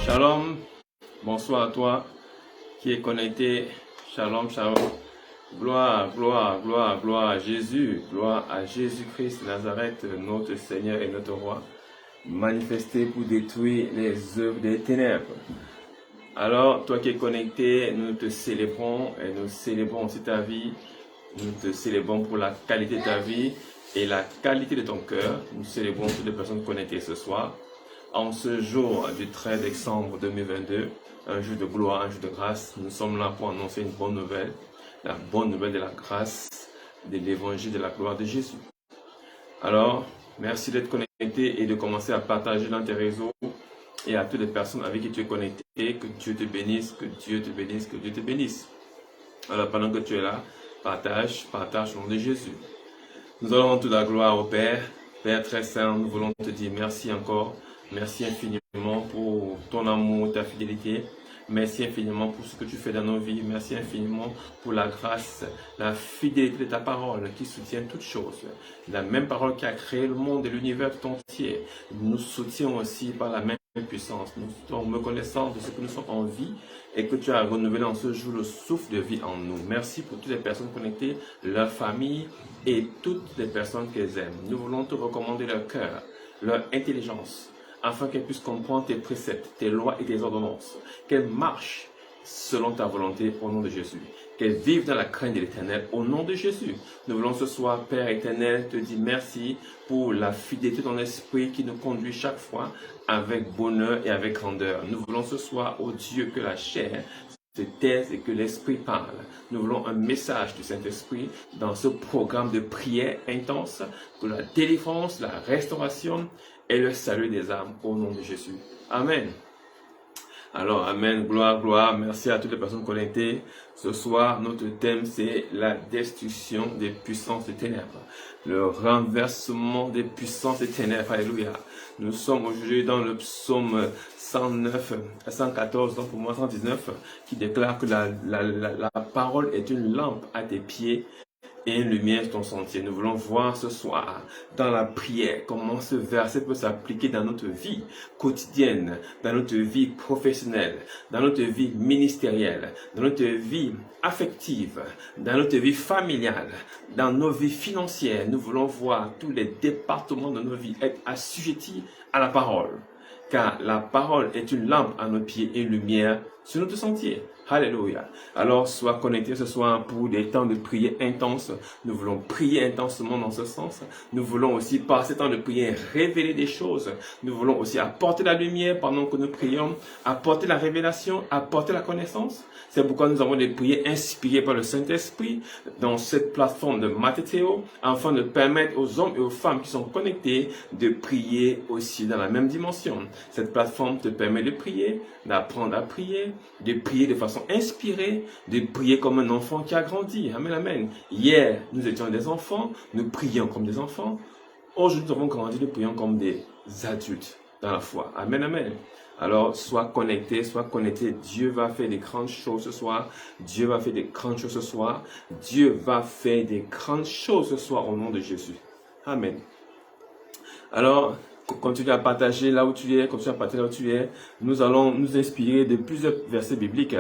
Shalom, bonsoir à toi qui est connecté. Shalom, shalom. Gloire, gloire, gloire, gloire à Jésus. Gloire à Jésus-Christ de Nazareth, notre Seigneur et notre Roi, manifesté pour détruire les œuvres des ténèbres. Alors, toi qui es connecté, nous te célébrons et nous célébrons aussi ta vie. Nous te célébrons pour la qualité de ta vie et la qualité de ton cœur. Nous célébrons toutes les personnes connectées ce soir. En ce jour du 13 décembre 2022, un jour de gloire, un jour de grâce, nous sommes là pour annoncer une bonne nouvelle, la bonne nouvelle de la grâce, de l'évangile de la gloire de Jésus. Alors, merci d'être connecté et de commencer à partager dans tes réseaux et à toutes les personnes avec qui tu es connecté, que Dieu te bénisse, que Dieu te bénisse, que Dieu te bénisse. Alors, pendant que tu es là, partage au nom de Jésus. Nous allons toute la gloire au Père. Père très saint, nous voulons te dire merci encore. Merci infiniment pour ton amour, ta fidélité. Merci infiniment pour ce que tu fais dans nos vies. Merci infiniment pour la grâce, la fidélité de ta parole qui soutient toutes choses. La même parole qui a créé le monde et l'univers tout entier nous soutient aussi par la même puissance. Nous sommes reconnaissants de ce que nous sommes en vie et que tu as renouvelé en ce jour le souffle de vie en nous. Merci pour toutes les personnes connectées, leurs familles et toutes les personnes qu'elles aiment. Nous voulons te recommander leur cœur, leur intelligence, afin qu'elles puissent comprendre tes préceptes, tes lois et tes ordonnances, qu'elles marchent selon ta volonté au nom de Jésus, qu'elles vivent dans la crainte de l'Éternel au nom de Jésus. Nous voulons ce soir, Père éternel, te dire merci pour la fidélité de ton esprit qui nous conduit chaque fois avec bonheur et avec grandeur. Nous voulons ce soir, ô Dieu, que la chair se taise et que l'Esprit parle. Nous voulons un message du Saint-Esprit dans ce programme de prière intense pour la délivrance, la restauration et le salut des âmes au nom de Jésus. Amen. Alors, Amen, gloire, gloire. Merci à toutes les personnes connectées. Ce soir, notre thème, c'est la destruction des puissances des ténèbres. Le renversement des puissances des ténèbres. Alléluia. Nous sommes aujourd'hui dans le psaume 109 à 114, donc pour moi 119, qui déclare que la parole est une lampe à tes pieds et une lumière sur ton sentier. Nous voulons voir ce soir dans la prière comment ce verset peut s'appliquer dans notre vie quotidienne, dans notre vie professionnelle, dans notre vie ministérielle, dans notre vie affective, dans notre vie familiale, dans nos vies financières. Nous voulons voir tous les départements de nos vies être assujettis à la parole. Car la parole est une lampe à nos pieds et une lumière sur notre sentier. Alléluia. Alors, sois connecté ce soir pour des temps de prière intenses. Nous voulons prier intensement dans ce sens. Nous voulons aussi, par ces temps de prière, révéler des choses. Nous voulons aussi apporter la lumière pendant que nous prions, apporter la révélation, apporter la connaissance. C'est pourquoi nous avons des prières inspirées par le Saint-Esprit dans cette plateforme de Mathéo, afin de permettre aux hommes et aux femmes qui sont connectés de prier aussi dans la même dimension. Cette plateforme te permet de prier, d'apprendre à prier, de prier de façon inspirée, de prier comme un enfant qui a grandi. Amen, amen. Hier, nous étions des enfants, nous prions comme des enfants. Aujourd'hui, nous avons grandi, nous prions comme des adultes dans la foi. Amen, amen. Alors, sois connecté. Dieu va faire des grandes choses ce soir. Dieu va faire des grandes choses ce soir. Dieu va faire des grandes choses ce soir au nom de Jésus. Amen. Alors, continue à partager là où tu es, Nous allons nous inspirer de plusieurs versets bibliques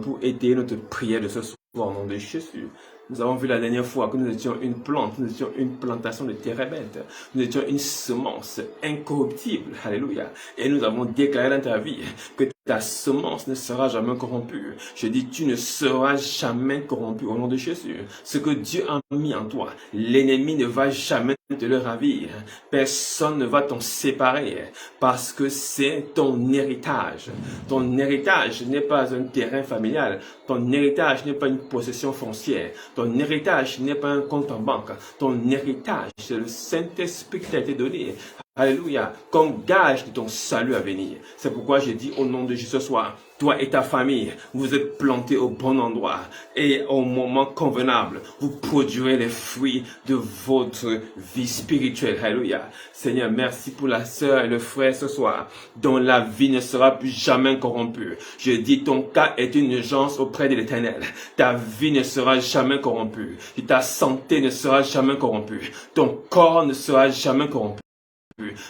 pour aider notre prière de ce soir au nom de Jésus. Nous avons vu la dernière fois que nous étions une plante, nous étions une plantation de térébène, nous étions une semence incorruptible, alléluia. Et nous avons déclaré dans ta vie que ta semence ne sera jamais corrompue. Je dis, tu ne seras jamais corrompu au nom de Jésus. Ce que Dieu a mis en toi, l'ennemi ne va jamais te le ravir. Personne ne va t'en séparer parce que c'est ton héritage. Ton héritage n'est pas un terrain familial. Ton héritage n'est pas une possession foncière. Ton héritage n'est pas un compte en banque. Ton héritage, c'est le Saint-Esprit qui t'a été donné. Alléluia, comme gage de ton salut à venir. C'est pourquoi j'ai dit au nom de Jésus ce soir, toi et ta famille, vous êtes plantés au bon endroit et au moment convenable, vous produirez les fruits de votre vie spirituelle. Alléluia. Seigneur, merci pour la sœur et le frère ce soir, dont la vie ne sera plus jamais corrompue. Je dis, ton cas est une urgence auprès de l'Éternel. Ta vie ne sera jamais corrompue. Ta santé ne sera jamais corrompue. Ton corps ne sera jamais corrompu.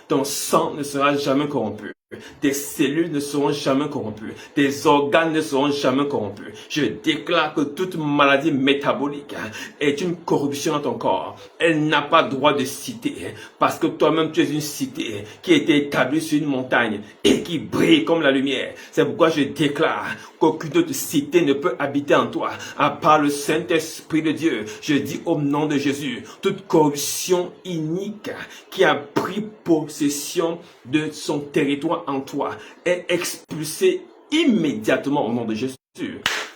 Ton sang ne sera jamais corrompu. Tes cellules ne seront jamais corrompues. Tes organes ne seront jamais corrompus. Je déclare que toute maladie métabolique est une corruption dans ton corps. Elle n'a pas droit de citer. Parce que toi-même, tu es une cité qui a été établie sur une montagne et qui brille comme la lumière. C'est pourquoi je déclare qu'aucune autre cité ne peut habiter en toi, à part le Saint-Esprit de Dieu. Je dis au nom de Jésus, toute corruption inique qui a pris possession de son territoire en toi est expulsée immédiatement au nom de Jésus.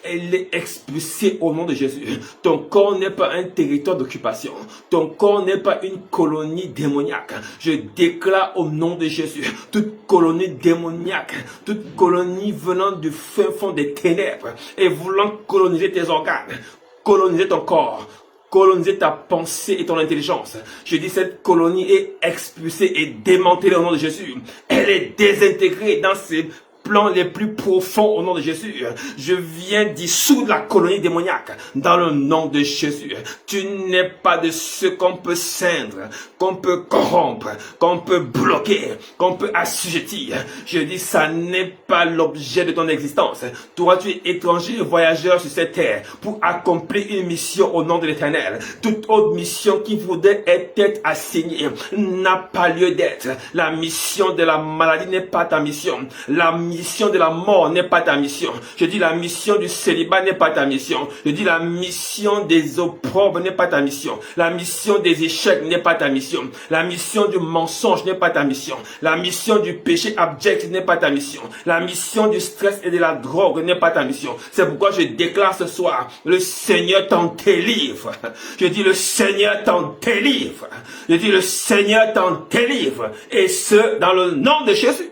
Elle est expulsée au nom de Jésus. Ton corps n'est pas un territoire d'occupation. Ton corps n'est pas une colonie démoniaque. Je déclare au nom de Jésus, toute colonie démoniaque, toute colonie venant du fin fond des ténèbres et voulant coloniser tes organes, coloniser ton corps, coloniser ta pensée et ton intelligence. Je dis cette colonie est expulsée et démantelée au nom de Jésus. Elle est désintégrée dans ses plans les plus profonds au nom de Jésus. Je viens dissoudre la colonie démoniaque dans le nom de Jésus. Tu n'es pas de ceux qu'on peut ceindre, qu'on peut corrompre, qu'on peut bloquer, qu'on peut assujettir. Je dis ça n'est pas l'objet de ton existence. Toi, tu es étranger et voyageur sur cette terre pour accomplir une mission au nom de l'Éternel. Toute autre mission qui voudrait être assignée n'a pas lieu d'être. La mission de la maladie n'est pas ta mission. La mission de la mort n'est pas ta mission. Je dis la mission du célibat n'est pas ta mission. Je dis la mission des opprobres n'est pas ta mission. La mission des échecs n'est pas ta mission. La mission du mensonge n'est pas ta mission. La mission du péché abject n'est pas ta mission. La mission du stress et de la drogue n'est pas ta mission. C'est pourquoi je déclare ce soir, le Seigneur t'en délivre. Je dis le Seigneur t'en délivre. Je dis le Seigneur t'en délivre. Et ce, dans le nom de Jésus.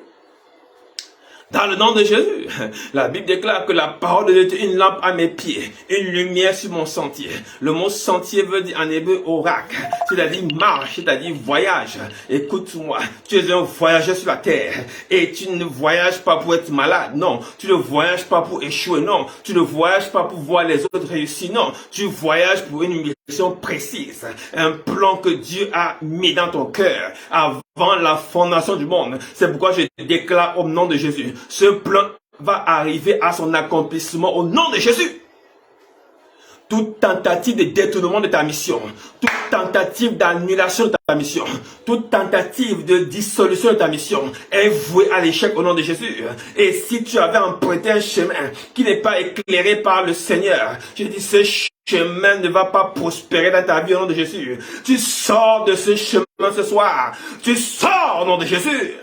Dans le nom de Jésus, la Bible déclare que la parole de Dieu est une lampe à mes pieds, une lumière sur mon sentier. Le mot sentier veut dire en hébreu oracle, c'est-à-dire marche, c'est-à-dire voyage. Écoute-moi, tu es un voyageur sur la terre et tu ne voyages pas pour être malade, non. Tu ne voyages pas pour échouer, non. Tu ne voyages pas pour voir les autres réussir, non. Tu voyages pour une mission précise, un plan que Dieu a mis dans ton cœur avant la fondation du monde. C'est pourquoi je déclare au nom de Jésus, ce plan va arriver à son accomplissement au nom de Jésus. Toute tentative de détournement de ta mission, toute tentative d'annulation de ta mission, toute tentative de dissolution de ta mission est vouée à l'échec au nom de Jésus. Et si tu avais emprunté un chemin qui n'est pas éclairé par le Seigneur, je dis ce chemin ne va pas prospérer dans ta vie au nom de Jésus. Tu sors de ce chemin ce soir. Tu sors au nom de Jésus.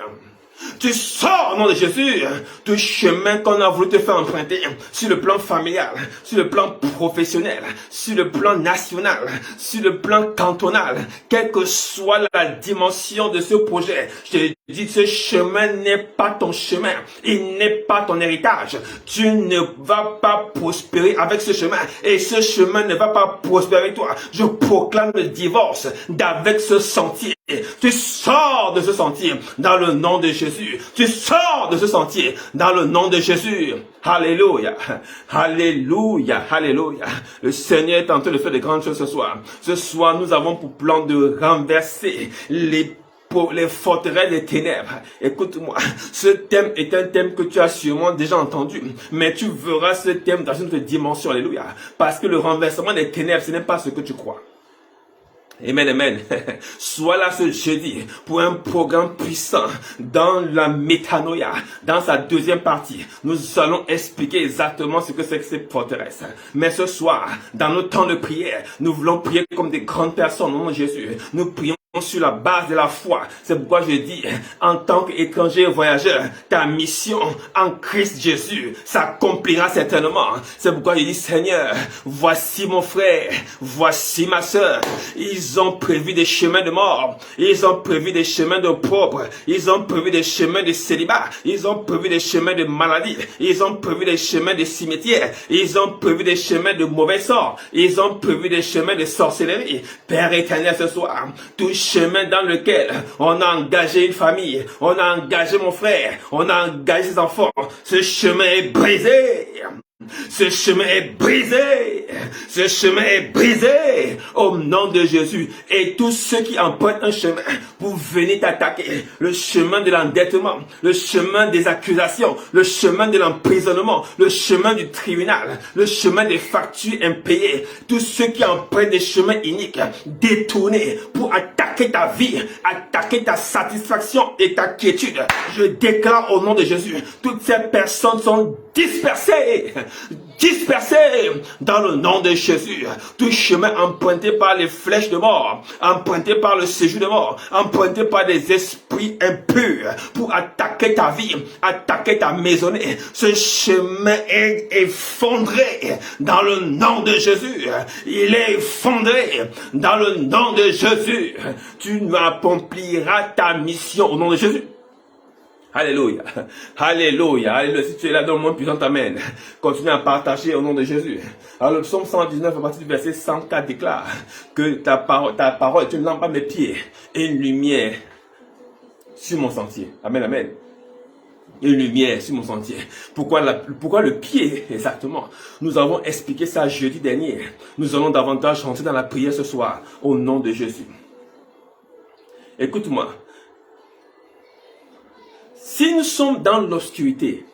Tu sors au nom de Jésus. Tout chemin qu'on a voulu te faire emprunter sur le plan familial, sur le plan professionnel, sur le plan national, sur le plan cantonal, quelle que soit la dimension de ce projet, je te dis ce chemin n'est pas ton chemin, il n'est pas ton héritage. Tu ne vas pas prospérer avec ce chemin et ce chemin ne va pas prospérer avec toi. Je proclame le divorce d'avec ce sentier. Tu sors de ce sentier dans le nom de Jésus. Tu sors de ce sentier dans le nom de Jésus. Alléluia. Alléluia. Alléluia. Le Seigneur est en train de faire de grandes choses ce soir. Ce soir, nous avons pour plan de renverser les forteresses des ténèbres. Écoute-moi, ce thème est un thème que tu as sûrement déjà entendu, mais tu verras ce thème dans une autre dimension. Alléluia. Parce que le renversement des ténèbres, ce n'est pas ce que tu crois. Amen, amen. Sois là ce jeudi pour un programme puissant dans la métanoïa. Dans sa deuxième partie, nous allons expliquer exactement ce que c'est que cette forteresse. Mais ce soir, dans nos temps de prière, nous voulons prier comme des grandes personnes au nom de Jésus. Nous prions sur la base de la foi. C'est pourquoi je dis, en tant qu'étranger voyageur, ta mission en Christ Jésus s'accomplira certainement. C'est pourquoi je dis, Seigneur, voici mon frère, voici ma soeur. Ils ont prévu des chemins de mort, ils ont prévu des chemins de pauvres, ils ont prévu des chemins de célibat, ils ont prévu des chemins de maladie, ils ont prévu des chemins de cimetière, ils ont prévu des chemins de mauvais sort, ils ont prévu des chemins de sorcellerie. Père éternel, ce soir, tout chemin dans lequel on a engagé une famille, on a engagé mon frère, on a engagé ses enfants, ce chemin est brisé. Ce chemin est brisé. Ce chemin est brisé au nom de Jésus. Et tous ceux qui empruntent un chemin pour venir t'attaquer, le chemin de l'endettement, le chemin des accusations, le chemin de l'emprisonnement, le chemin du tribunal, le chemin des factures impayées, tous ceux qui empruntent des chemins iniques, détournés pour attaquer ta vie, attaquer ta satisfaction et ta quiétude. Je déclare au nom de Jésus, toutes ces personnes sont dispersées. Dispersés dans le nom de Jésus. Tout chemin emprunté par les flèches de mort, emprunté par le séjour de mort, emprunté par des esprits impurs pour attaquer ta vie, attaquer ta maisonnée. Ce chemin est effondré dans le nom de Jésus. Il est effondré dans le nom de Jésus. Tu accompliras ta mission au nom de Jésus. Alléluia, alléluia, alléluia. Si tu es là dans le monde puissant, amen. Continue à partager au nom de Jésus. Alors le psaume 119 à partir du verset 104 déclare que ta parole est une lampe à mes pieds et une lumière sur mon sentier. Amen, amen. Une lumière sur mon sentier. Pourquoi le pied exactement? Nous avons expliqué ça jeudi dernier. Nous allons davantage rentrer dans la prière ce soir au nom de Jésus. Écoute-moi. Si nous sommes dans l'obscurité,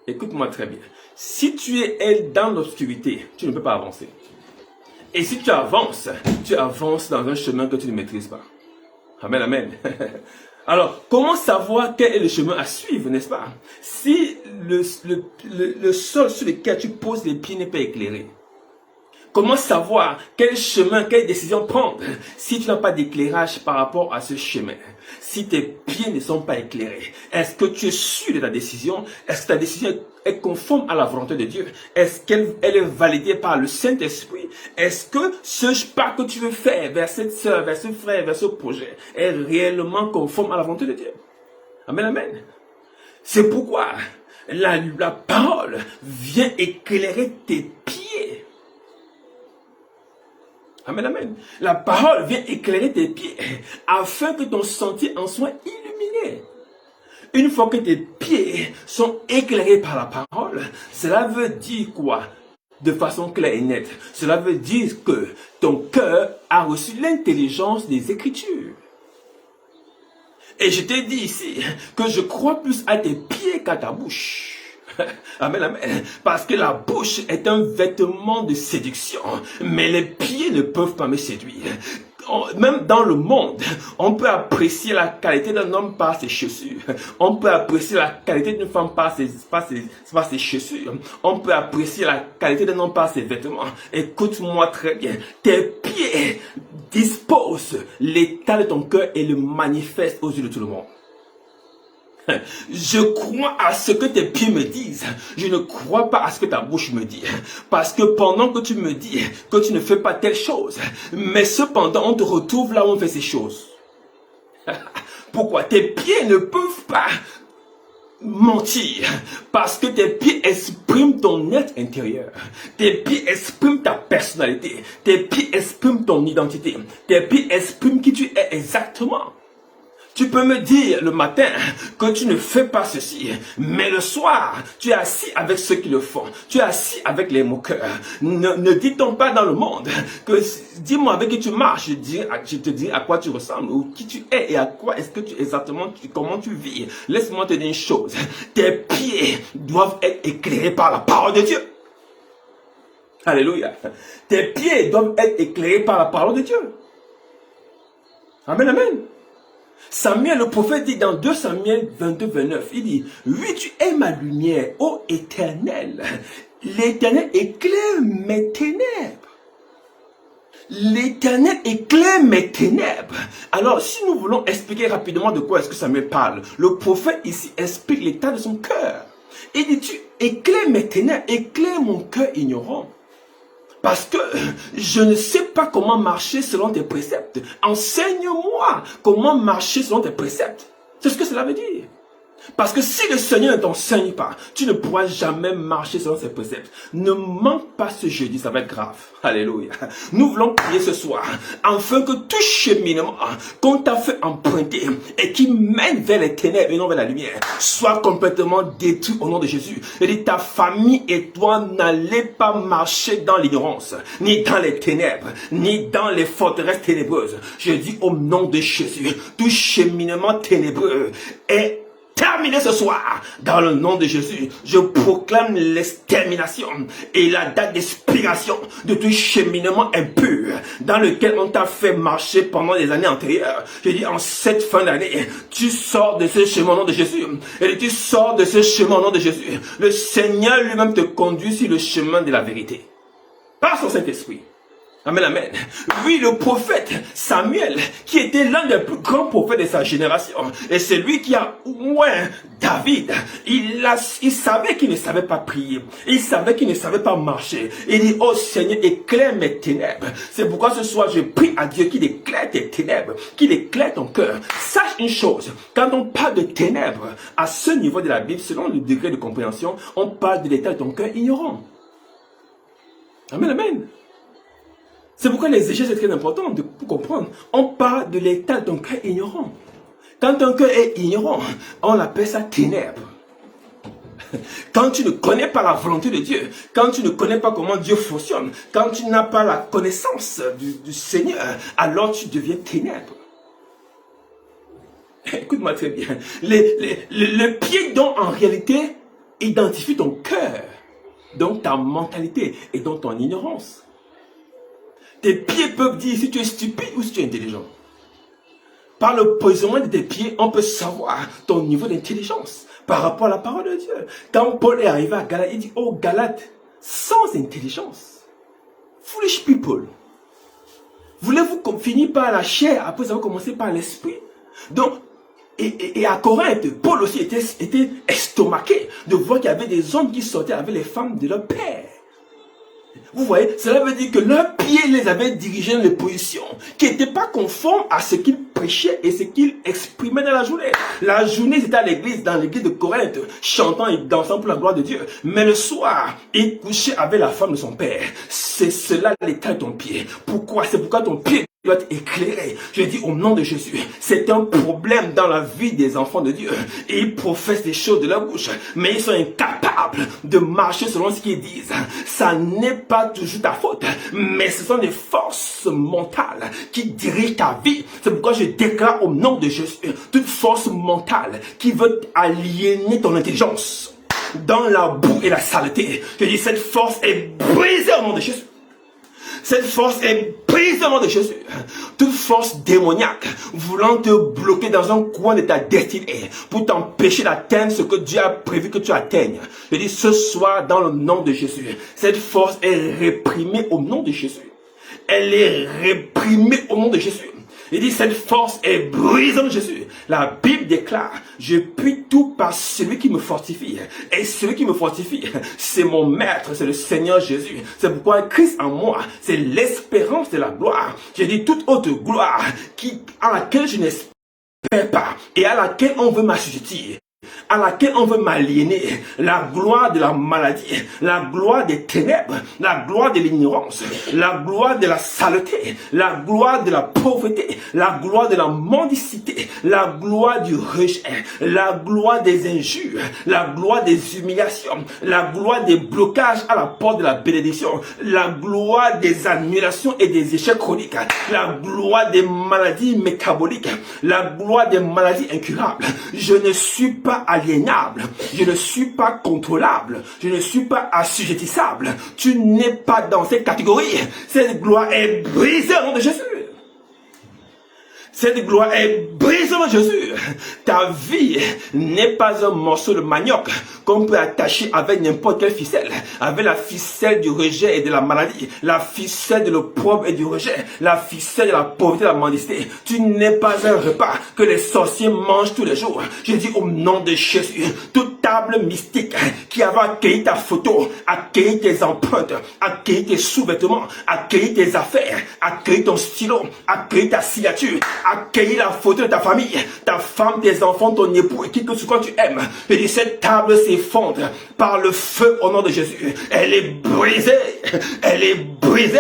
écoute-moi très bien, si tu es dans l'obscurité, tu ne peux pas avancer. Et si tu avances dans un chemin que tu ne maîtrises pas. Amen, amen. Alors, comment savoir quel est le chemin à suivre, n'est-ce pas? Si le sol sur lequel tu poses les pieds n'est pas éclairé, comment savoir quel chemin, quelle décision prendre si tu n'as pas d'éclairage par rapport à ce chemin? Si tes pieds ne sont pas éclairés, est-ce que tu es sûr de ta décision? Est-ce que ta décision est conforme à la volonté de Dieu? Est-ce qu'elle est validée par le Saint-Esprit? Est-ce que ce pas que tu veux faire vers cette sœur, vers ce frère, vers ce projet est réellement conforme à la volonté de Dieu? Amen, amen. C'est pourquoi la parole vient éclairer tes pieds. Amen, amen. La parole vient éclairer tes pieds afin que ton sentier en soit illuminé. Une fois que tes pieds sont éclairés par la parole, cela veut dire quoi? De façon claire et nette. Cela veut dire que ton cœur a reçu l'intelligence des Écritures. Et je t'ai dit ici que je crois plus à tes pieds qu'à ta bouche. Amen, amen. Parce que la bouche est un vêtement de séduction, mais les pieds ne peuvent pas me séduire. Même dans le monde, on peut apprécier la qualité d'un homme par ses chaussures. On peut apprécier la qualité d'une femme par ses chaussures. On peut apprécier la qualité d'un homme par ses vêtements. Écoute-moi très bien. Tes pieds disposent l'état de ton cœur et le manifestent aux yeux de tout le monde. Je crois à ce que tes pieds me disent. Je ne crois pas à ce que ta bouche me dit. Parce que pendant que tu me dis que tu ne fais pas telle chose, mais cependant on te retrouve là où on fait ces choses. Pourquoi? Tes pieds ne peuvent pas mentir. Parce que tes pieds expriment ton être intérieur. Tes pieds expriment ta personnalité. Tes pieds expriment ton identité. Tes pieds expriment qui tu es exactement. Tu peux me dire le matin que tu ne fais pas ceci, mais le soir, tu es assis avec ceux qui le font. Tu es assis avec les moqueurs. Ne dit-on pas dans le monde que dis-moi avec qui tu marches, je te dis à quoi tu ressembles, ou qui tu es et à quoi est-ce que tu exactement, comment tu vis. Laisse-moi te dire une chose. Tes pieds doivent être éclairés par la parole de Dieu. Alléluia. Tes pieds doivent être éclairés par la parole de Dieu. Amen, amen. Samuel, le prophète, dit dans 2 Samuel 22, 29, il dit, oui, tu es ma lumière, ô Éternel. L'Éternel éclaire mes ténèbres. L'Éternel éclaire mes ténèbres. Alors, si nous voulons expliquer rapidement de quoi est-ce que Samuel parle, le prophète ici explique l'état de son cœur. Il dit, tu éclaires mes ténèbres, éclaire mon cœur ignorant. Parce que je ne sais pas comment marcher selon tes préceptes. Enseigne-moi comment marcher selon tes préceptes. C'est ce que cela veut dire. Parce que si le Seigneur ne t'enseigne pas, tu ne pourras jamais marcher selon ses préceptes. Ne manque pas ce jeudi, ça va être grave. Alléluia. Nous voulons prier ce soir, afin que tout cheminement qu'on t'a fait emprunter et qui mène vers les ténèbres et non vers la lumière, soit complètement détruit au nom de Jésus. Et ta famille et toi n'allez pas marcher dans l'ignorance, ni dans les ténèbres, ni dans les forteresses ténébreuses. Je dis au nom de Jésus, tout cheminement ténébreux est terminé ce soir, dans le nom de Jésus. Je proclame l'extermination et la date d'expiration de tout cheminement impur dans lequel on t'a fait marcher pendant les années antérieures. Je dis en cette fin d'année, tu sors de ce chemin au nom de Jésus. Et tu sors de ce chemin au nom de Jésus. Le Seigneur lui-même te conduit sur le chemin de la vérité. Par son Saint-Esprit. Amen, amen. Oui, le prophète Samuel, qui était l'un des plus grands prophètes de sa génération, et c'est lui qui a oint David. Il savait qu'il ne savait pas prier. Il savait qu'il ne savait pas marcher. Il dit, oh Seigneur, éclaire mes ténèbres. C'est pourquoi ce soir, je prie à Dieu qu'il éclaire tes ténèbres, qu'il éclaire ton cœur. Sache une chose, quand on parle de ténèbres, à ce niveau de la Bible, selon le degré de compréhension, on parle de l'état de ton cœur ignorant. Amen, amen. C'est pourquoi les échecs, c'est très important de comprendre. On parle de l'état de ton cœur ignorant. Quand ton cœur est ignorant, on appelle ça ténèbres. Quand tu ne connais pas la volonté de Dieu, quand tu ne connais pas comment Dieu fonctionne, quand tu n'as pas la connaissance du Seigneur, alors tu deviens ténèbres. Écoute-moi très bien. Le pied dont en réalité identifie ton cœur, donc ta mentalité et donc ton ignorance. Tes pieds peuvent dire si tu es stupide ou si tu es intelligent. Par le positionnement de tes pieds, on peut savoir ton niveau d'intelligence par rapport à la parole de Dieu. Quand Paul est arrivé à Galate, il dit, oh Galate, sans intelligence, foolish people, voulez-vous finir par la chair après avoir commencé par l'esprit? Donc, et à Corinthe, Paul aussi était estomaqué de voir qu'il y avait des hommes qui sortaient avec les femmes de leur père. Vous voyez, cela veut dire que leurs pieds les avaient dirigés dans des positions qui n'étaient pas conformes à ce qu'ils prêchaient et ce qu'ils exprimaient dans la journée. La journée, c'était à l'église, dans l'église de Corinthe, chantant et dansant pour la gloire de Dieu. Mais le soir, il couchait avec la femme de son père. C'est cela l'état de ton pied. Pourquoi? C'est pourquoi ton pied doit être éclairé. Je dis au nom de Jésus, c'est un problème dans la vie des enfants de Dieu. Ils professent des choses de leur bouche, mais ils sont incapables de marcher selon ce qu'ils disent. Ça n'est pas toujours ta faute, mais ce sont des forces mentales qui dirigent ta vie. C'est pourquoi je déclare au nom de Jésus, toute force mentale qui veut aliéner ton intelligence dans la boue et la saleté. Je dis, cette force est brisée au nom de Jésus. Cette force est prise au nom de Jésus. Toute force démoniaque voulant te bloquer dans un coin de ta destinée pour t'empêcher d'atteindre ce que Dieu a prévu que tu atteignes. Je dis ce soir dans le nom de Jésus, cette force est réprimée au nom de Jésus. Elle est réprimée au nom de Jésus. Il dit, cette force est brisée en Jésus. La Bible déclare, je puis tout par celui qui me fortifie. Et celui qui me fortifie, c'est mon maître, c'est le Seigneur Jésus. C'est pourquoi Christ en moi, c'est l'espérance de la gloire. J'ai dit, toute autre gloire à laquelle je n'espère pas et à laquelle on veut m'assujettir, à laquelle on veut m'aliéner, la gloire de la maladie, la gloire des ténèbres, la gloire de l'ignorance, la gloire de la saleté, la gloire de la pauvreté, la gloire de la mendicité, la gloire du rejet, la gloire des injures, la gloire des humiliations, la gloire des blocages à la porte de la bénédiction, la gloire des annulations et des échecs chroniques, la gloire des maladies métaboliques, la gloire des maladies incurables. Je ne suis pas aliénable, je ne suis pas contrôlable, je ne suis pas assujettissable. Tu n'es pas dans cette catégorie. Cette gloire est brisée au nom de Jésus. Cette gloire est brisée au nom de Jésus. Ta vie n'est pas un morceau de manioc qu'on peut attacher avec n'importe quelle ficelle. Avec la ficelle du rejet et de la maladie, la ficelle de l'opprobre et du rejet, la ficelle de la pauvreté et de la mendicité. Tu n'es pas un repas que les sorciers mangent tous les jours. Je dis au nom de Jésus, toute table mystique qui avait accueilli ta photo, accueilli tes empreintes, accueilli tes sous-vêtements, accueilli tes affaires, accueilli ton stylo, accueilli ta signature, accueilli la photo de ta famille, ta femme, tes enfants, ton époux et qui que ce soit tu aimes. Et dit, cette table s'effondre par le feu au nom de Jésus. Elle est brisée, elle est brisée,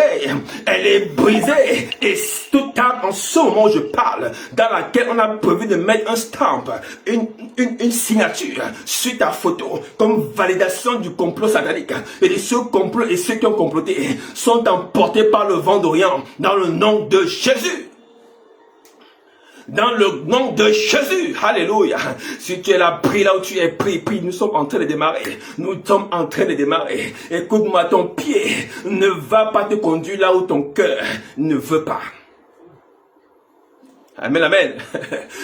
elle est brisée. Et toute table en ce moment où je parle, dans laquelle on a prévu de mettre un stamp, une signature sur ta photo, comme validation du complot satanique. Et ce complot et ceux qui ont comploté sont emportés par le vent d'Orient, dans le nom de Jésus. Dans le nom de Jésus, alléluia. Si tu es là, prie là où tu es, prie, nous sommes en train de démarrer. Nous sommes en train de démarrer. Écoute-moi, ton pied ne va pas te conduire là où ton cœur ne veut pas. Amen, amen.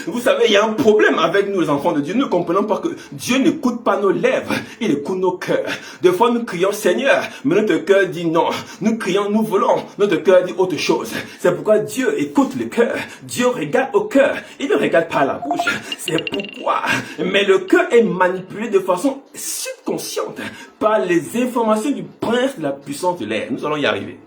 Vous savez, il y a un problème avec nous les enfants de Dieu. Nous ne comprenons pas que Dieu n'écoute pas nos lèvres, il écoute nos cœurs. Des fois, nous crions Seigneur, mais notre cœur dit non. Nous crions, nous voulons, notre cœur dit autre chose. C'est pourquoi Dieu écoute le cœur. Dieu regarde au cœur, il ne regarde pas à la bouche. C'est pourquoi. Mais le cœur est manipulé de façon subconsciente par les informations du prince de la puissance de l'air. Nous allons y arriver.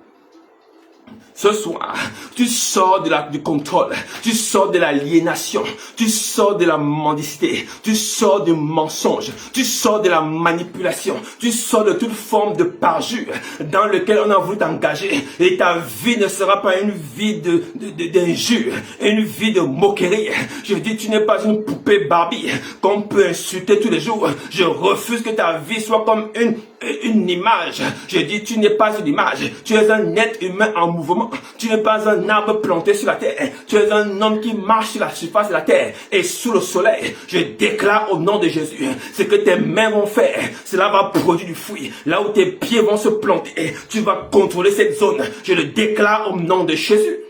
Ce soir, tu sors du contrôle, tu sors de l'aliénation, tu sors de la mendicité, tu sors du mensonge, tu sors de la manipulation, tu sors de toute forme de parjure dans lequel on a voulu t'engager et ta vie ne sera pas une vie d'injure, une vie de moquerie. Je dis, tu n'es pas une poupée Barbie qu'on peut insulter tous les jours. Je refuse que ta vie soit comme une image. Je dis, tu n'es pas une image, tu es un être humain en mouvement. Tu n'es pas un arbre planté sur la terre. Tu es un homme qui marche sur la surface de la terre et sous le soleil. Je déclare au nom de Jésus, ce que tes mains vont faire, cela va produire du fruit. Là où tes pieds vont se planter, tu vas contrôler cette zone. Je le déclare au nom de Jésus.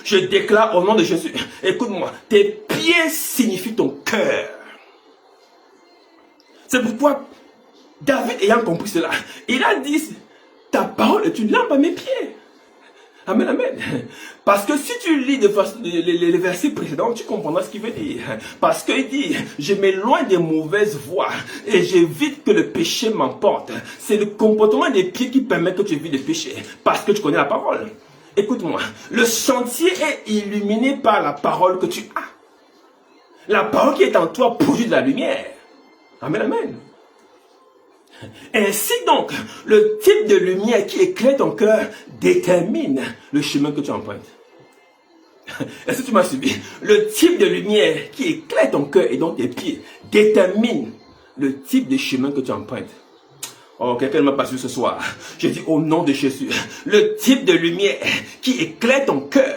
Je déclare au nom de Jésus. Écoute-moi, tes pieds signifient ton cœur. C'est pourquoi David, ayant compris cela, il a dit, ta parole est une lampe à mes pieds. Amen, amen. Parce que si tu lis les versets précédents, tu comprendras ce qu'il veut dire. Parce qu'il dit, je m'éloigne des mauvaises voies et j'évite que le péché m'emporte. C'est le comportement des pieds qui permet que tu évites le péché. Parce que tu connais la parole. Écoute-moi, le sentier est illuminé par la parole que tu as. La parole qui est en toi produit de la lumière. Amen, amen. Ainsi donc, le type de lumière qui éclaire ton cœur détermine le chemin que tu empruntes. Est-ce que tu m'as suivi? Le type de lumière qui éclaire ton cœur et donc tes pieds détermine le type de chemin que tu empruntes. Oh, quelqu'un ne m'a pas su ce soir. Je dis au nom de Jésus, le type de lumière qui éclaire ton cœur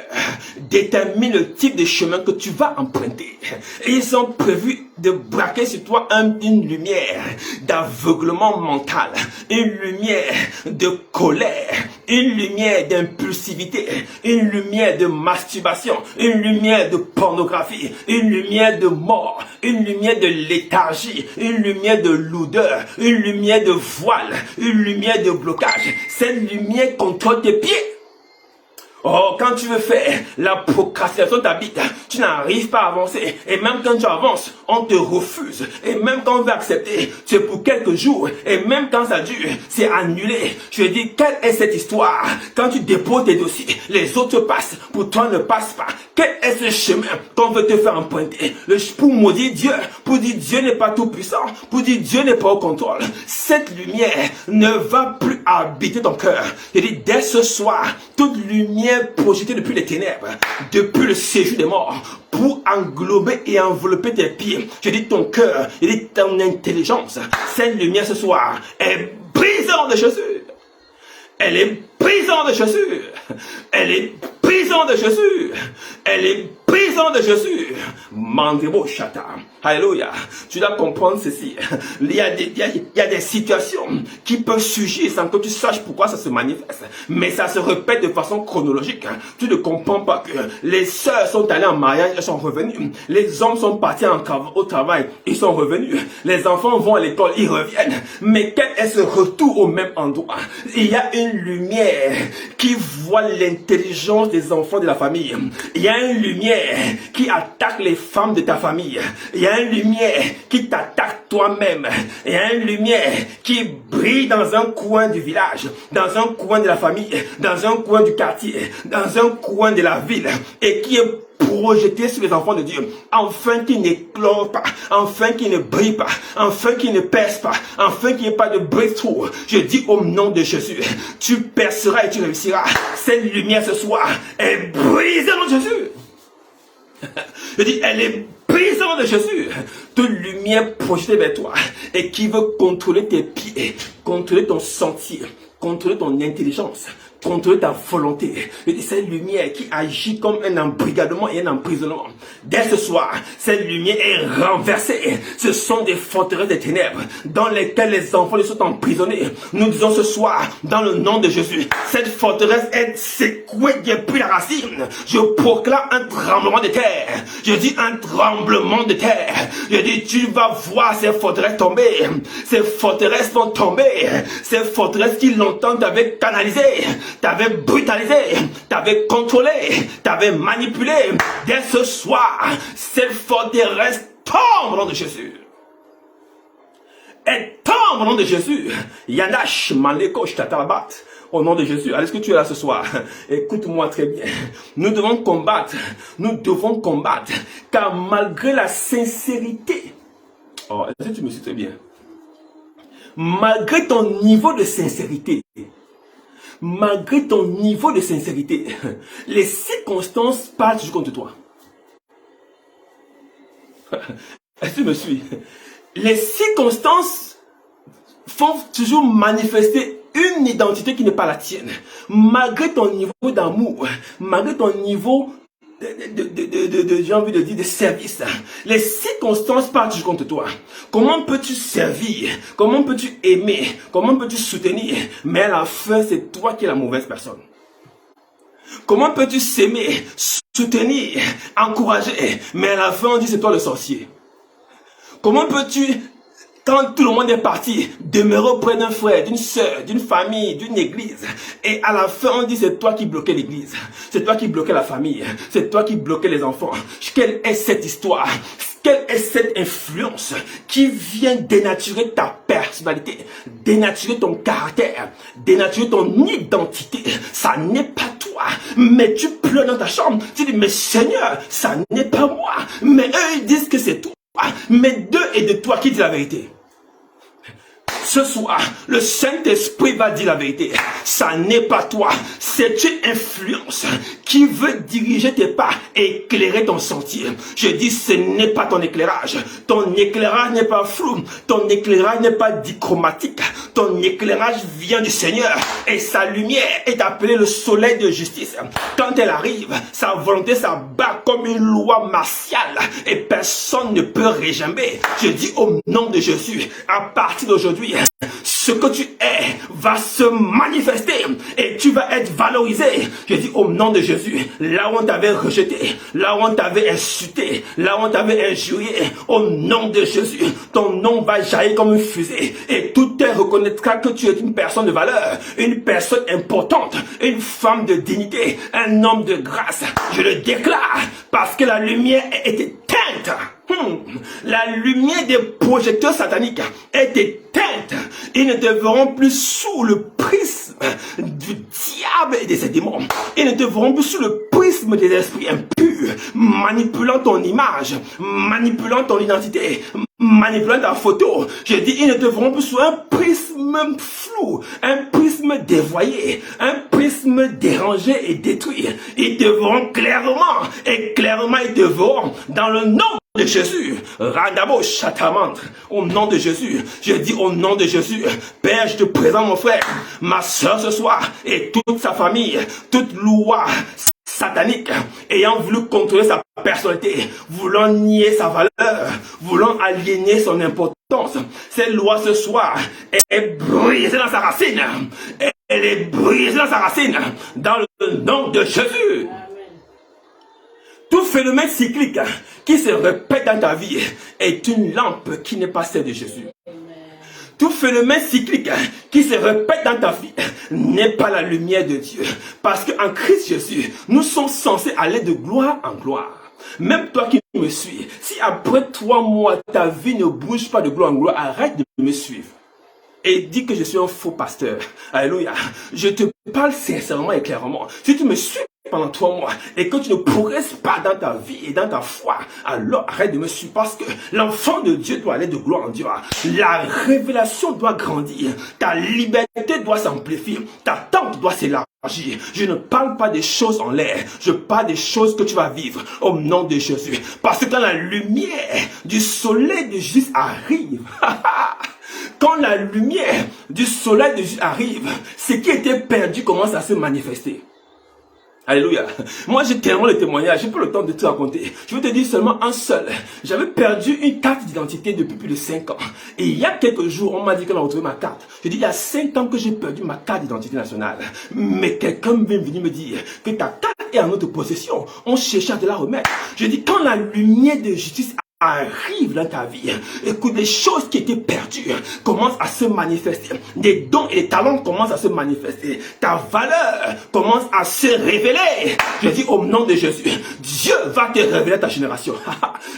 détermine le type de chemin que tu vas emprunter. Et ils ont prévu de braquer sur toi une lumière d'aveuglement mental, une lumière de colère, une lumière d'impulsivité, une lumière de masturbation, une lumière de pornographie, une lumière de mort, une lumière de léthargie, une lumière de lourdeur, une lumière de voile, une lumière de blocage. Cette lumière contrôle tes pieds. Oh, quand tu veux faire, la procrastination t'habite, tu n'arrives pas à avancer. Et même quand tu avances, on te refuse. Et même quand on veut accepter, c'est pour quelques jours. Et même quand ça dure, c'est annulé. Je dis, quelle est cette histoire? Quand tu déposes tes dossiers, les autres passent, pour toi ne passe pas. Quel est ce chemin qu'on veut te faire emprunter? Pour maudire Dieu, pour dire Dieu n'est pas tout puissant, pour dire Dieu n'est pas au contrôle. Cette lumière ne va plus habiter ton cœur. Je dis, dès ce soir, toute lumière projetée depuis les ténèbres, depuis le séjour des morts, pour englober et envelopper tes pieds. Je dis ton cœur, je dis ton intelligence. Cette lumière ce soir est brisante de Jésus. Elle est brisante de Jésus. Elle est brisante de Jésus. Elle est brisante de Jésus. Mandebo Shata. Alléluia. Tu dois comprendre ceci. Il y a des situations qui peuvent surgir sans que tu saches pourquoi ça se manifeste. Mais ça se répète de façon chronologique. Tu ne comprends pas que les sœurs sont allées en mariage, elles sont revenues. Les hommes sont partis au travail, ils sont revenus. Les enfants vont à l'école, ils reviennent. Mais quel est ce retour au même endroit? Il y a une lumière qui voit l'intelligence des enfants de la famille. Il y a une lumière lumière qui attaque les femmes de ta famille. Il y a une lumière qui t'attaque toi-même. Il y a une lumière qui brille dans un coin du village, dans un coin de la famille, dans un coin du quartier, dans un coin de la ville, et qui est projeté sur les enfants de Dieu, afin qu'ils n'éclorent pas, afin qu'ils ne brillent pas, afin qu'ils ne percent pas, afin qu'il n'y ait pas de breakthrough. Je dis au nom de Jésus, tu perceras et tu réussiras. Cette lumière ce soir est brisée dans Jésus. Je dis, elle est brisée dans Jésus. Toute lumière projetée vers toi et qui veut contrôler tes pieds, contrôler ton sentier, contrôler ton intelligence, contrôler ta volonté. Je dis, cette lumière qui agit comme un embrigadement et un emprisonnement. Dès ce soir, cette lumière est renversée. Ce sont des forteresses des ténèbres dans lesquelles les enfants sont emprisonnés. Nous disons ce soir, dans le nom de Jésus, cette forteresse est secouée depuis la racine. Je proclame un tremblement de terre. Je dis un tremblement de terre. Je dis, tu vas voir ces forteresses tomber. Ces forteresses vont tomber. Ces forteresses qui longtemps t'avaient canalisé, t'avais brutalisé, t'avais contrôlé, t'avais manipulé. Dès ce soir, cette forteresse tombe au nom de Jésus. Elle tombe au nom de Jésus. Yanash Maleko Shtatabat. Au nom de Jésus. Est-ce que tu es là ce soir? Écoute-moi très bien. Nous devons combattre. Nous devons combattre. Car malgré la sincérité. Oh, est-ce que tu me suis très bien? Malgré ton niveau de sincérité. Malgré ton niveau de sincérité, les circonstances parlent toujours contre toi. Est-ce que tu me suis? Les circonstances font toujours manifester une identité qui n'est pas la tienne. Malgré ton niveau d'amour, malgré ton niveau j'ai envie de dire, de service. Les circonstances partent toujours contre toi. Comment peux-tu servir? Comment peux-tu aimer? Comment peux-tu soutenir? Mais à la fin, c'est toi qui es la mauvaise personne. Comment peux-tu s'aimer, soutenir, encourager? Mais à la fin, on dit c'est toi le sorcier. Comment peux-tu, quand tout le monde est parti, demeurer auprès d'un frère, d'une soeur, d'une famille, d'une église, et à la fin on dit c'est toi qui bloquais l'église, c'est toi qui bloquais la famille, c'est toi qui bloquais les enfants. Quelle est cette histoire? Quelle est cette influence qui vient dénaturer ta personnalité, dénaturer ton caractère, dénaturer ton identité? Ça n'est pas toi, mais tu pleures dans ta chambre, tu dis mais Seigneur, ça n'est pas moi, mais eux ils disent que c'est toi, mais d'eux et de toi qui dit la vérité? Ce soir, le Saint-Esprit va dire la vérité. Ça n'est pas toi. C'est une influence qui veut diriger tes pas et éclairer ton sentier. Je dis, ce n'est pas ton éclairage. Ton éclairage n'est pas flou. Ton éclairage n'est pas dichromatique. Ton éclairage vient du Seigneur. Et sa lumière est appelée le soleil de justice. Quand elle arrive, sa volonté s'abat comme une loi martiale. Et personne ne peut réjamber. Je dis au nom de Jésus, à partir d'aujourd'hui, ce que tu es va se manifester et tu vas être valorisé. Je dis au nom de Jésus, là où on t'avait rejeté, là où on t'avait insulté, là où on t'avait injurié, au nom de Jésus, ton nom va jaillir comme une fusée et tout te reconnaîtra que tu es une personne de valeur, une personne importante, une femme de dignité, un homme de grâce. Je le déclare parce que la lumière est éteinte. La lumière des projecteurs sataniques est éteinte. Ils ne te verront plus sous le prisme du diable et de ses démons. Ils ne te verront plus sous le prisme des esprits impurs, manipulant ton image, manipulant ton identité, manipulant ta photo. Je dis, ils ne te verront plus sous un prisme flou, un prisme dévoyé, un prisme dérangé et détruit. Ils te verront clairement, et clairement ils te verront dans le nom de Jésus. Randabo Chatamantre. Au nom de Jésus. Je dis au nom de Jésus. Père, je te présente mon frère, ma soeur ce soir et toute sa famille, toute loi satanique ayant voulu contrôler sa personnalité, voulant nier sa valeur, voulant aliéner son importance. Cette loi ce soir est brisée dans sa racine. Elle est brisée dans sa racine. Dans le nom de Jésus. Tout phénomène cyclique qui se répète dans ta vie est une lampe qui n'est pas celle de Jésus. Tout phénomène cyclique qui se répète dans ta vie n'est pas la lumière de Dieu. Parce qu'en Christ Jésus, nous sommes censés aller de gloire en gloire. Même toi qui me suis, si après 3 mois, ta vie ne bouge pas de gloire en gloire, arrête de me suivre. Et dis que je suis un faux pasteur. Alléluia. Je te parle sincèrement et clairement. Si tu me suis pendant 3 mois et que tu ne progresses pas dans ta vie et dans ta foi, alors arrête de me suivre parce que l'enfant de Dieu doit aller de gloire en Dieu. La révélation doit grandir. Ta liberté doit s'amplifier. Ta tente doit s'élargir. Je ne parle pas des choses en l'air. Je parle des choses que tu vas vivre au nom de Jésus. Parce que quand la lumière du soleil de Jésus arrive, quand la lumière du soleil de Jésus arrive, ce qui était perdu commence à se manifester. Alléluia. Moi, j'ai tellement de témoignages, j'ai pas le temps de tout raconter. Je vais te dire seulement un seul. J'avais perdu une carte d'identité depuis plus de 5 ans. Et il y a quelques jours, on m'a dit qu'on a retrouvé ma carte. Je dis, il y a 5 ans que j'ai perdu ma carte d'identité nationale. Mais quelqu'un vient venir me dire que ta carte est en notre possession. On cherche à te la remettre. Je dis, quand la lumière de justice arrive dans ta vie, écoute, les choses qui étaient perdues commencent à se manifester, des dons et des talents commencent à se manifester, ta valeur commence à se révéler. Je dis au nom de Jésus, Dieu va te révéler ta génération.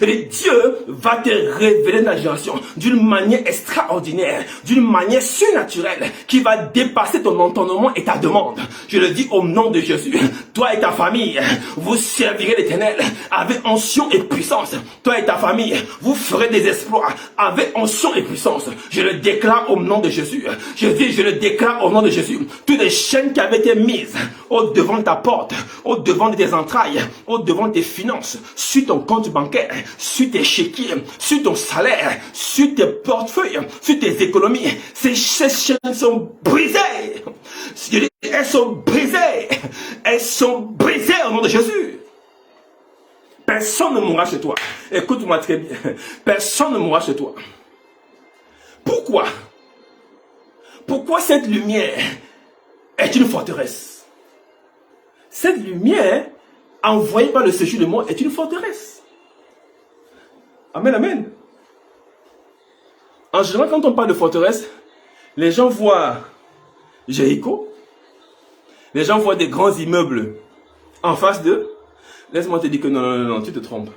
Et Dieu va te révéler ta génération d'une manière extraordinaire, d'une manière surnaturelle qui va dépasser ton entendement et ta demande. Je le dis au nom de Jésus, toi et ta famille, vous servirez l'Éternel avec onction et puissance. Toi et ta famille, vous ferez des exploits avec onction et puissance. Je le déclare au nom de Jésus. Je dis, je le déclare au nom de Jésus. Toutes les chaînes qui avaient été mises au devant de ta porte, au devant de tes entrailles, au devant de tes finances, sur ton compte bancaire, sur tes chéquiers, sur ton salaire, sur tes portefeuilles, sur tes économies, ces chaînes sont brisées. Elles sont brisées. Elles sont brisées au nom de Jésus. Personne ne mourra chez toi. Écoute-moi très bien. Personne ne mourra chez toi. Pourquoi? Pourquoi cette lumière est une forteresse? Cette lumière envoyée par le séjour de mort est une forteresse. Amen, amen. En général, quand on parle de forteresse, les gens voient Jéricho. Les gens voient des grands immeubles en face d'eux. Laisse-moi te dire que non, tu te trompes.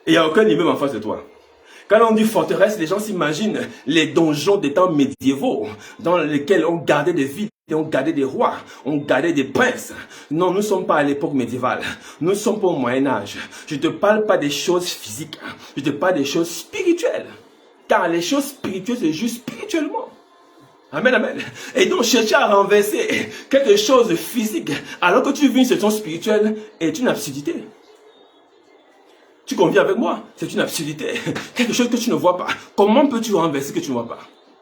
Il n'y a aucun immeuble en face de toi. Quand on dit forteresse, les gens s'imaginent les donjons des temps médiévaux dans lesquels on gardait des villes, on gardait des rois, on gardait des princes. Non, nous ne sommes pas à l'époque médiévale. Nous ne sommes pas au Moyen-Âge. Je ne te parle pas des choses physiques. Je te parle des choses spirituelles. Car les choses spirituelles se jouent spirituellement. Amen, amen. Et donc, chercher à renverser quelque chose de physique alors que tu vis une situation spirituelle est une absurdité. Tu conviens avec moi? C'est une absurdité. Quelque chose que tu ne vois pas. Comment peux-tu renverser ce que tu ne vois pas?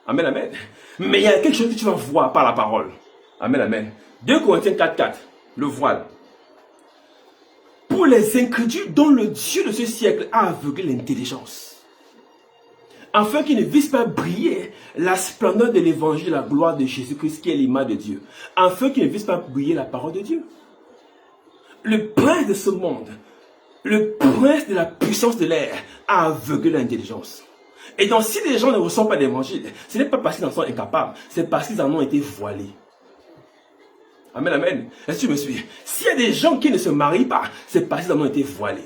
Amen, amen. Mais il y a quelque chose que tu vas voir par la parole. Amen, amen. 2 Corinthiens 4:4, le voile. Pour les incrédules dont le Dieu de ce siècle a aveuglé l'intelligence, afin qu'ils ne vissent pas briller la splendeur de l'évangile, la gloire de Jésus-Christ qui est l'image de Dieu. Afin qu'ils ne vissent pas briller la parole de Dieu. Le prince de ce monde, le prince de la puissance de l'air a aveuglé l'intelligence. Et donc si les gens ne reçoivent pas l'évangile, ce n'est pas parce qu'ils en sont incapables, c'est parce qu'ils en ont été voilés. Amen, amen. Est-ce que tu me suis? S'il y a des gens qui ne se marient pas, c'est parce qu'ils en ont été voilés.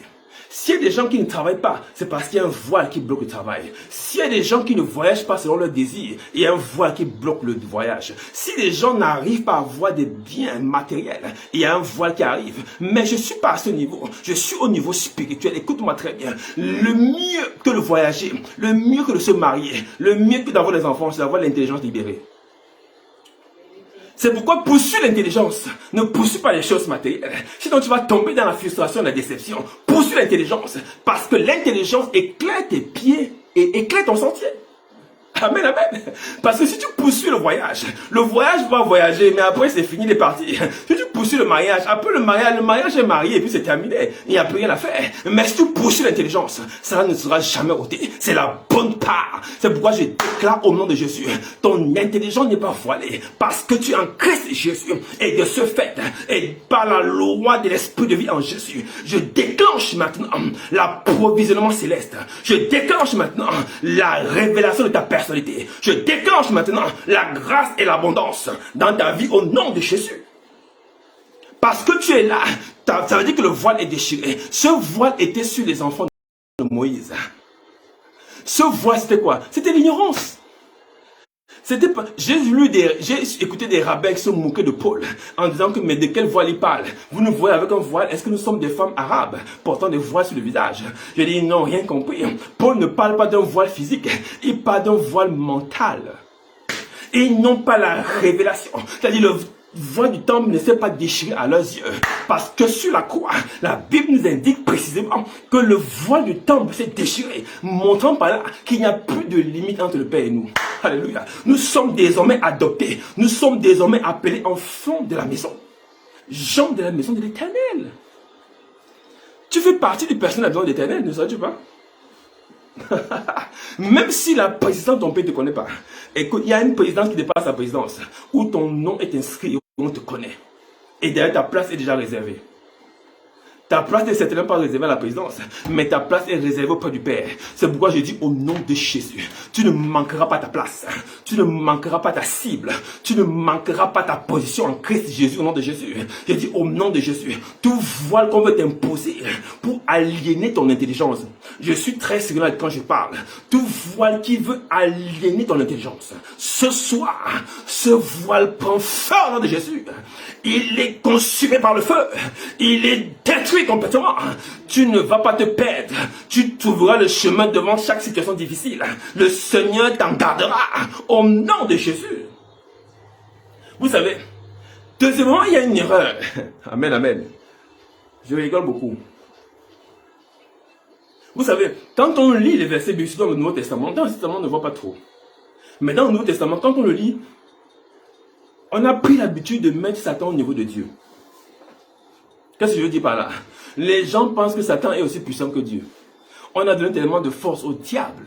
S'il y a des gens qui ne travaillent pas, c'est parce qu'il y a un voile qui bloque le travail. S'il y a des gens qui ne voyagent pas selon leurs désirs, il y a un voile qui bloque le voyage. Si les gens n'arrivent pas à avoir des biens matériels, il y a un voile qui arrive. Mais je ne suis pas à ce niveau. Je suis au niveau spirituel. Écoute-moi très bien. Le mieux que de voyager, le mieux que de se marier, le mieux que d'avoir des enfants, c'est d'avoir l'intelligence libérée. C'est pourquoi poursuis l'intelligence. Ne poursuis pas les choses matérielles. Sinon tu vas tomber dans la frustration et la déception. Poursuis l'intelligence. Parce que l'intelligence éclaire tes pieds et éclaire ton sentier. Amen, amen. Parce que si tu poursuis le voyage va voyager, mais après c'est fini, il est parti. Si tu poursuis le mariage, après le mariage est marié et puis c'est terminé. Il n'y a plus rien à faire. Mais si tu poursuis l'intelligence, ça ne sera jamais ôté. C'est la bonne part. C'est pourquoi je déclare au nom de Jésus, ton intelligence n'est pas voilée parce que tu es en Christ Jésus. Et de ce fait, et par la loi de l'esprit de vie en Jésus, je déclenche maintenant l'approvisionnement céleste. Je déclenche maintenant la révélation de ta personnalité. Je déclenche maintenant la grâce et l'abondance dans ta vie au nom de Jésus. Parce que tu es là, ça veut dire que le voile est déchiré. Ce voile était sur les enfants de Moïse. Ce voile, c'était quoi? C'était l'ignorance. C'était pas. J'ai écouté des rabbins qui se moquaient de Paul en disant que mais de quel voile il parle? Vous nous voyez avec un voile? Est-ce que nous sommes des femmes arabes portant des voiles sur le visage? Je dis non, rien compris. Paul ne parle pas d'un voile physique, il parle d'un voile mental. Et ils n'ont pas la révélation. C'est-à-dire le voile du temple ne s'est pas déchiré à leurs yeux. Parce que sur la croix, la Bible nous indique précisément que le voile du temple s'est déchiré, montrant par là qu'il n'y a plus de limite entre le Père et nous. Alléluia. Nous sommes désormais adoptés. Nous sommes désormais appelés enfants de la maison. Gens de la maison de l'Éternel. Tu fais partie du personnel de la maison de l'Éternel, ne savais-tu pas? Même si la présidence de ton pays ne te connaît pas. Écoute, il y a une présidence qui dépasse la présidence, où ton nom est inscrit et où on te connaît. Et derrière, ta place est déjà réservée. Ta place n'est certainement pas réservée à la présidence, mais ta place est réservée auprès du Père. C'est pourquoi je dis au nom de Jésus, tu ne manqueras pas ta place, tu ne manqueras pas ta cible, tu ne manqueras pas ta position en Christ Jésus au nom de Jésus. Je dis au nom de Jésus, tout voile qu'on veut t'imposer pour aliéner ton intelligence. Je suis très sérieux quand je parle. Tout voile qui veut aliéner ton intelligence. Ce soir, ce voile prend feu au nom de Jésus. Il est consumé par le feu. Il est détruit complètement. Tu ne vas pas te perdre. Tu trouveras le chemin devant chaque situation difficile. Le Seigneur t'en gardera au nom de Jésus. Vous savez, deuxièmement, il y a une erreur. Amen, amen. Je rigole beaucoup. Vous savez, quand on lit les versets bibliques dans le Nouveau Testament, dans le Testament, on ne voit pas trop. Mais dans le Nouveau Testament, quand on le lit, on a pris l'habitude de mettre Satan au niveau de Dieu. Qu'est-ce que je veux dire par là? Les gens pensent que Satan est aussi puissant que Dieu. On a donné tellement de force au diable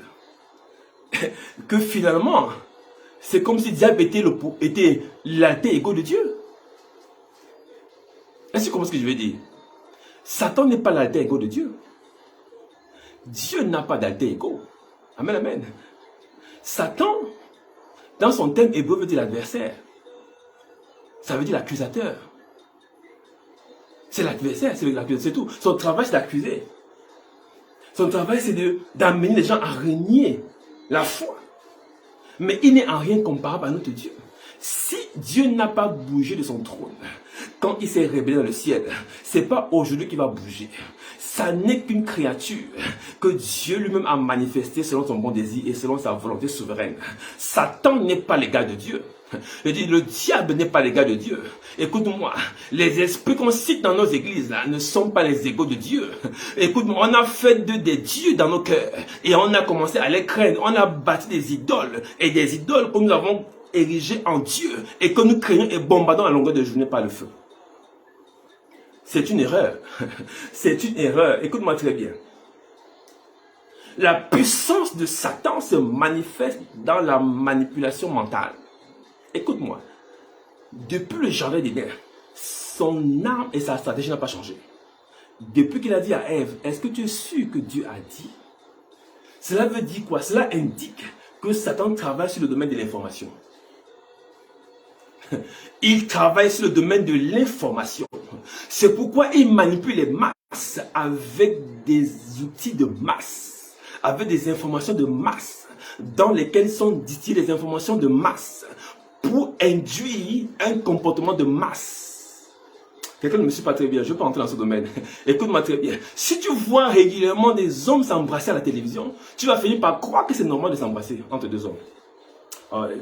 que finalement, c'est comme si le diable était l'alter ego de Dieu. Est-ce que tu comprends ce que je veux dire? Satan n'est pas l'alter ego de Dieu. Dieu n'a pas d'alter ego. Amen, amen. Satan, dans son thème hébreu, veut dire l'adversaire. Ça veut dire l'accusateur. C'est l'adversaire, c'est tout. Son travail, c'est d'accuser. Son travail, c'est d'amener les gens à renier la foi. Mais il n'est en rien comparable à notre Dieu. Si Dieu n'a pas bougé de son trône, quand il s'est révélé dans le ciel, c'est pas aujourd'hui qu'il va bouger. Ça n'est qu'une créature que Dieu lui-même a manifestée selon son bon désir et selon sa volonté souveraine. Satan n'est pas l'égal de Dieu. Je dis, le diable n'est pas l'égal de Dieu. Écoute-moi, les esprits qu'on cite dans nos églises là, ne sont pas les égaux de Dieu. Écoute-moi, on a fait des dieux dans nos cœurs et on a commencé à les craindre. On a bâti des idoles et des idoles que nous avons érigées en Dieu et que nous craignons et bombardons à longueur de journée par le feu. C'est une erreur. C'est une erreur. Écoute-moi très bien. La puissance de Satan se manifeste dans la manipulation mentale. Écoute-moi. Depuis le jardin d'Éden, son arme et sa stratégie n'ont pas changé. Depuis qu'il a dit à Ève, est-ce que tu es sûr que Dieu a dit? Cela veut dire quoi? Cela indique que Satan travaille sur le domaine de l'information. Il travaille sur le domaine de l'information. C'est pourquoi il manipule les masses avec des outils de masse, avec des informations de masse, dans lesquelles sont distillées les informations de masse, pour induire un comportement de masse. Quelqu'un ne me suit pas très bien, je ne vais pas entrer dans ce domaine. Écoute-moi très bien. Si tu vois régulièrement des hommes s'embrasser à la télévision, tu vas finir par croire que c'est normal de s'embrasser entre deux hommes.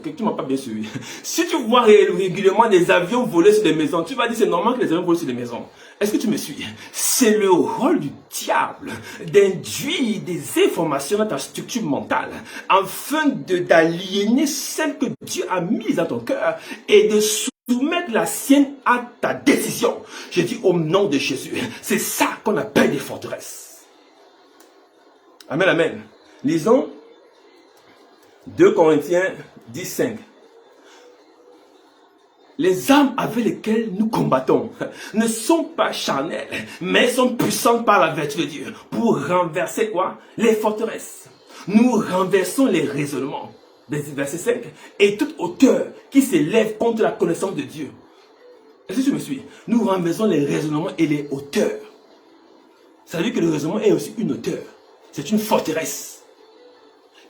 Tu ne m'as pas bien suivi. Si tu vois régulièrement des avions voler sur des maisons, tu vas dire c'est normal que les avions volent sur des maisons. Est-ce que tu me suis? C'est le rôle du diable d'induire des informations dans ta structure mentale afin d'aliéner celle que Dieu a mise dans ton cœur et de soumettre la sienne à ta décision. Je dis au nom de Jésus, c'est ça qu'on appelle des forteresses. Amen, amen. Lisons 2 Corinthiens 10:5. Les armes avec lesquelles nous combattons ne sont pas charnelles, mais sont puissantes par la vertu de Dieu pour renverser quoi? Les forteresses. Nous renversons les raisonnements. Verset 5. Et toute hauteur qui s'élève contre la connaissance de Dieu. Est-ce que tu me suis? Nous renversons les raisonnements et les hauteurs. Ça veut dire que le raisonnement est aussi une hauteur. C'est une forteresse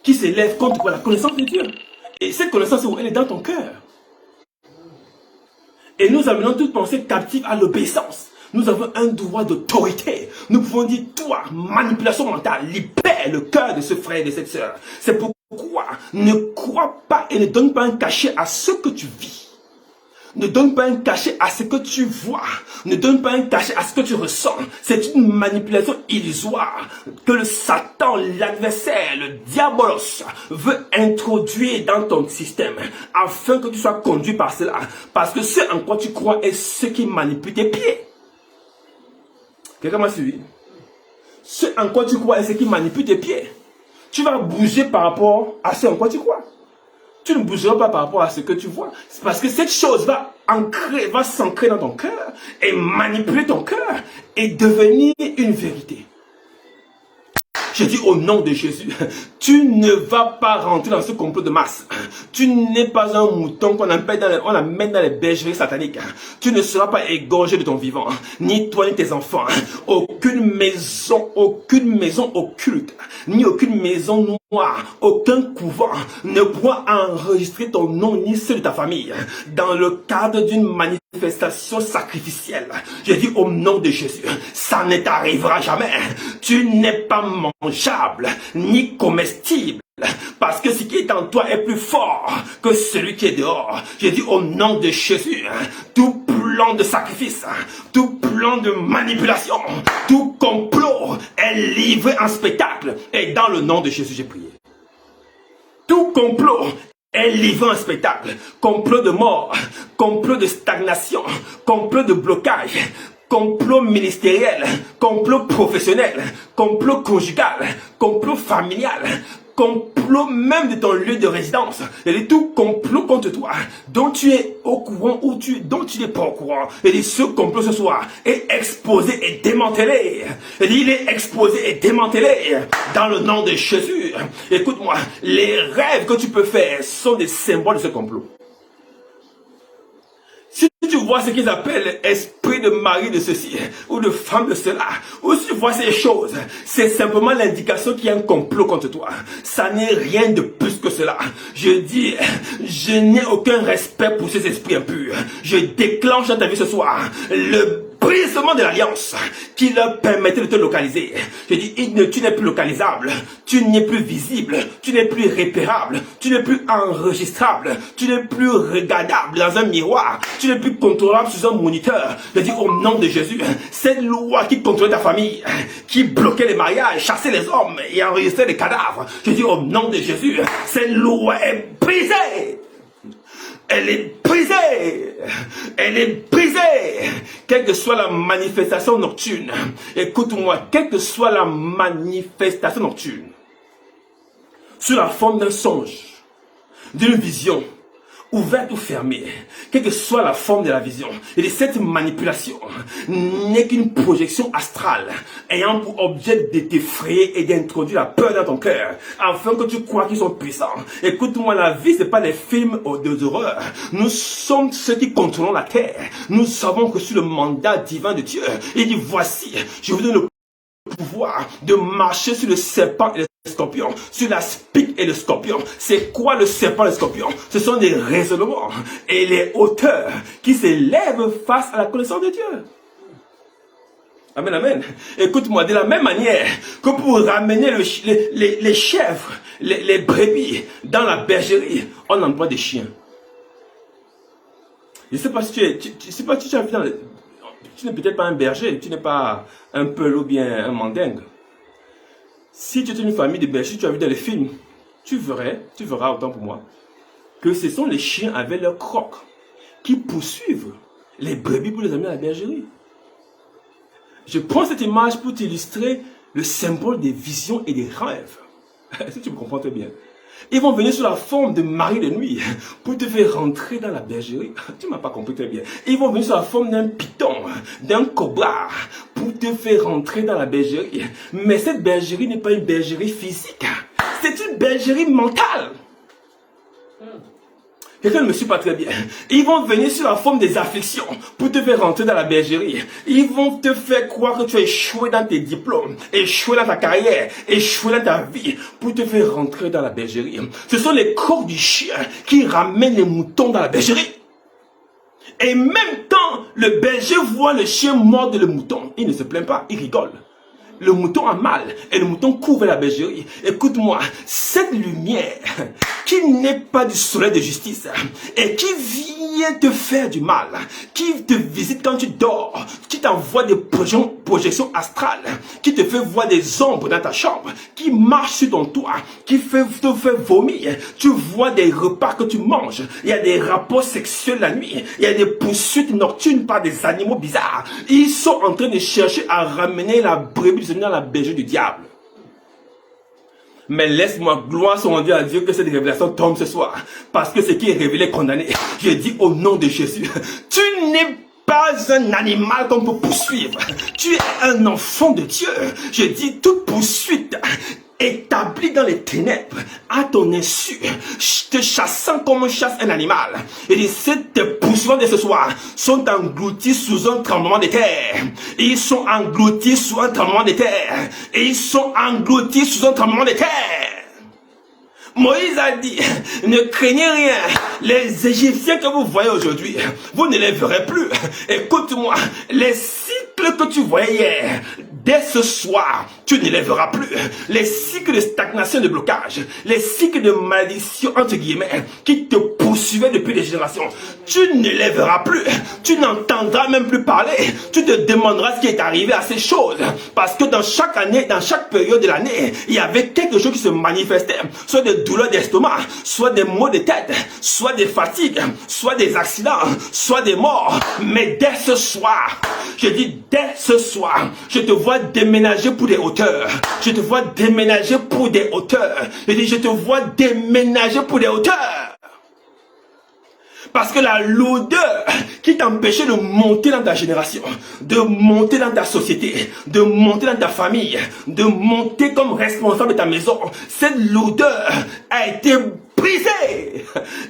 qui s'élève contre la connaissance de Dieu. Et cette connaissance, elle est dans ton cœur. Et nous amenons toute pensée captive à l'obéissance. Nous avons un droit d'autorité. Nous pouvons dire, toi, manipulation mentale, libère le cœur de ce frère et de cette sœur. C'est pourquoi ne crois pas et ne donne pas un cachet à ce que tu vis. Ne donne pas un cachet à ce que tu vois. Ne donne pas un cachet à ce que tu ressens. C'est une manipulation illusoire que le Satan, l'adversaire, le diabolos veut introduire dans ton système afin que tu sois conduit par cela. Parce que ce en quoi tu crois est ce qui manipule tes pieds. Quelqu'un m'a suivi? Ce en quoi tu crois est ce qui manipule tes pieds. Tu vas bouger par rapport à ce en quoi tu crois. Tu ne bougeras pas par rapport à ce que tu vois. C'est parce que cette chose va s'ancrer dans ton cœur et manipuler ton cœur et devenir une vérité. Je dis au nom de Jésus, tu ne vas pas rentrer dans ce complot de masse. Tu n'es pas un mouton qu'on amène dans les bergeries sataniques. Tu ne seras pas égorgé de ton vivant, ni toi ni tes enfants. Aucune maison occulte, ni aucune maison noire, aucun couvent ne pourra enregistrer ton nom ni ceux de ta famille dans le cadre d'une manifestation sacrificielle. Je dis au nom de Jésus, ça ne t'arrivera jamais. Tu n'es pas mangeable, ni comestible. Parce que ce qui est en toi est plus fort que celui qui est dehors. J'ai dit au nom de Jésus, tout plan de sacrifice, tout plan de manipulation, tout complot est livré en spectacle. Et dans le nom de Jésus, j'ai prié. Tout complot est livré en spectacle. Complot de mort, complot de stagnation, complot de blocage, complot ministériel, complot professionnel, complot conjugal, complot familial, complot même de ton lieu de résidence. Il y a tout complot contre toi dont tu es au courant ou dont tu n'es pas au courant. Il dit ce complot ce soir est exposé et démantelé. Il est exposé et démantelé dans le nom de Jésus. Écoute-moi, les rêves que tu peux faire sont des symboles de ce complot. Si tu vois ce qu'ils appellent esprit de mari de ceci ou de femme de cela, ou si tu vois ces choses, c'est simplement l'indication qu'il y a un complot contre toi. Ça n'est rien de plus que cela. Je dis, je n'ai aucun respect pour ces esprits impurs. Je déclenche dans ta vie ce soir le brisement de l'alliance qui leur permettait de te localiser. Je dis, tu n'es plus localisable, tu n'es plus visible, tu n'es plus repérable, tu n'es plus enregistrable, tu n'es plus regardable dans un miroir, tu n'es plus contrôlable sur un moniteur. Je dis au nom de Jésus, cette loi qui contrôlait ta famille, qui bloquait les mariages, chassait les hommes et enregistrait les cadavres, je dis au nom de Jésus, cette loi est brisée. Elle est brisée. Elle est brisée. Quelle que soit la manifestation nocturne. Écoute-moi, quelle que soit la manifestation nocturne. Sous la forme d'un songe, d'une vision, ouverte ou fermée, quelle que soit la forme de la vision, et cette manipulation n'est qu'une projection astrale ayant pour objet de t'effrayer et d'introduire la peur dans ton cœur afin que tu crois qu'ils sont puissants. Écoute-moi, la vie c'est pas des films d'horreur. Nous sommes ceux qui contrôlons la terre. Nous savons que sur le mandat divin de Dieu, il dit voici, je vous donne le pouvoir de marcher sur le serpent et le scorpion, sur la spique et le scorpion. C'est quoi le serpent et le scorpion? Ce sont des raisonnements et les hauteurs qui s'élèvent face à la connaissance de Dieu. Amen, amen. Écoute-moi, de la même manière que pour ramener les chèvres, les brebis dans la bergerie, on emploie des chiens. Je ne sais pas si tu as vu dans tu n'es peut-être pas un berger, tu n'es pas un peul ou bien un mandingue. Si tu es une famille de bergers, tu as vu dans les films, tu verras autant pour moi, que ce sont les chiens avec leurs crocs qui poursuivent les brebis pour les amener à la bergerie. Je prends cette image pour t'illustrer le symbole des visions et des rêves. Si tu me comprends très bien. Ils vont venir sous la forme de mari de nuit pour te faire rentrer dans la bergerie. Tu ne m'as pas compris très bien. Ils vont venir sous la forme d'un python, d'un cobra pour te faire rentrer dans la bergerie. Mais cette bergerie n'est pas une bergerie physique. C'est une bergerie mentale. Quelqu'un ne me suit pas très bien. Ils vont venir sur la forme des afflictions pour te faire rentrer dans la bergerie. Ils vont te faire croire que tu as échoué dans tes diplômes, échoué dans ta carrière, échoué dans ta vie, pour te faire rentrer dans la bergerie. Ce sont les crocs du chien qui ramènent les moutons dans la bergerie. Et même quand le berger voit le chien mordre le mouton, il ne se plaint pas, il rigole. Le mouton a mal et le mouton couvre la bergerie. Écoute-moi, cette lumière qui n'est pas du soleil de justice et qui vient te faire du mal, qui te visite quand tu dors, qui t'envoie des projections astrales, qui te fait voir des ombres dans ta chambre, qui marche sur ton toit, qui te fait vomir. Tu vois des repas que tu manges, il y a des rapports sexuels la nuit, il y a des poursuites nocturnes par des animaux bizarres. Ils sont en train de chercher à ramener la brebis dans la bergerie du diable. Mais laisse-moi, gloire soit rendue à Dieu, que cette révélation tombe ce soir. Parce que ce qui est révélé est condamné. Je dis au nom de Jésus, tu n'es pas un animal qu'on peut poursuivre. Tu es un enfant de Dieu. Je dis toute poursuite établie dans les ténèbres à ton insu, te chassant comme on chasse un animal. Et ces poursuivants de ce soir sont engloutis sous un tremblement de terre. Ils sont engloutis sous un tremblement de terre. Et ils sont engloutis sous un tremblement de terre. Moïse a dit, ne craignez rien, les Égyptiens que vous voyez aujourd'hui, vous ne les verrez plus. Écoute-moi, les cycles que tu voyais hier, dès ce soir, tu ne les verras plus. Les cycles de stagnation, de blocage, les cycles de malédiction, entre guillemets, qui te poursuivaient depuis des générations, tu ne les verras plus. Tu n'entendras même plus parler. Tu te demanderas ce qui est arrivé à ces choses. Parce que dans chaque année, dans chaque période de l'année, il y avait quelque chose qui se manifestait. Soit des douleurs d'estomac, soit des maux de tête, soit des fatigues, soit des accidents, soit des morts. Mais dès ce soir, je dis dès ce soir, je te vois déménager pour des hauteurs. Je te vois déménager pour des hauteurs. Je dis je te vois déménager pour des hauteurs. Parce que la lourdeur qui t'empêchait de monter dans ta génération, de monter dans ta société, de monter dans ta famille, de monter comme responsable de ta maison, cette lourdeur a été brisée.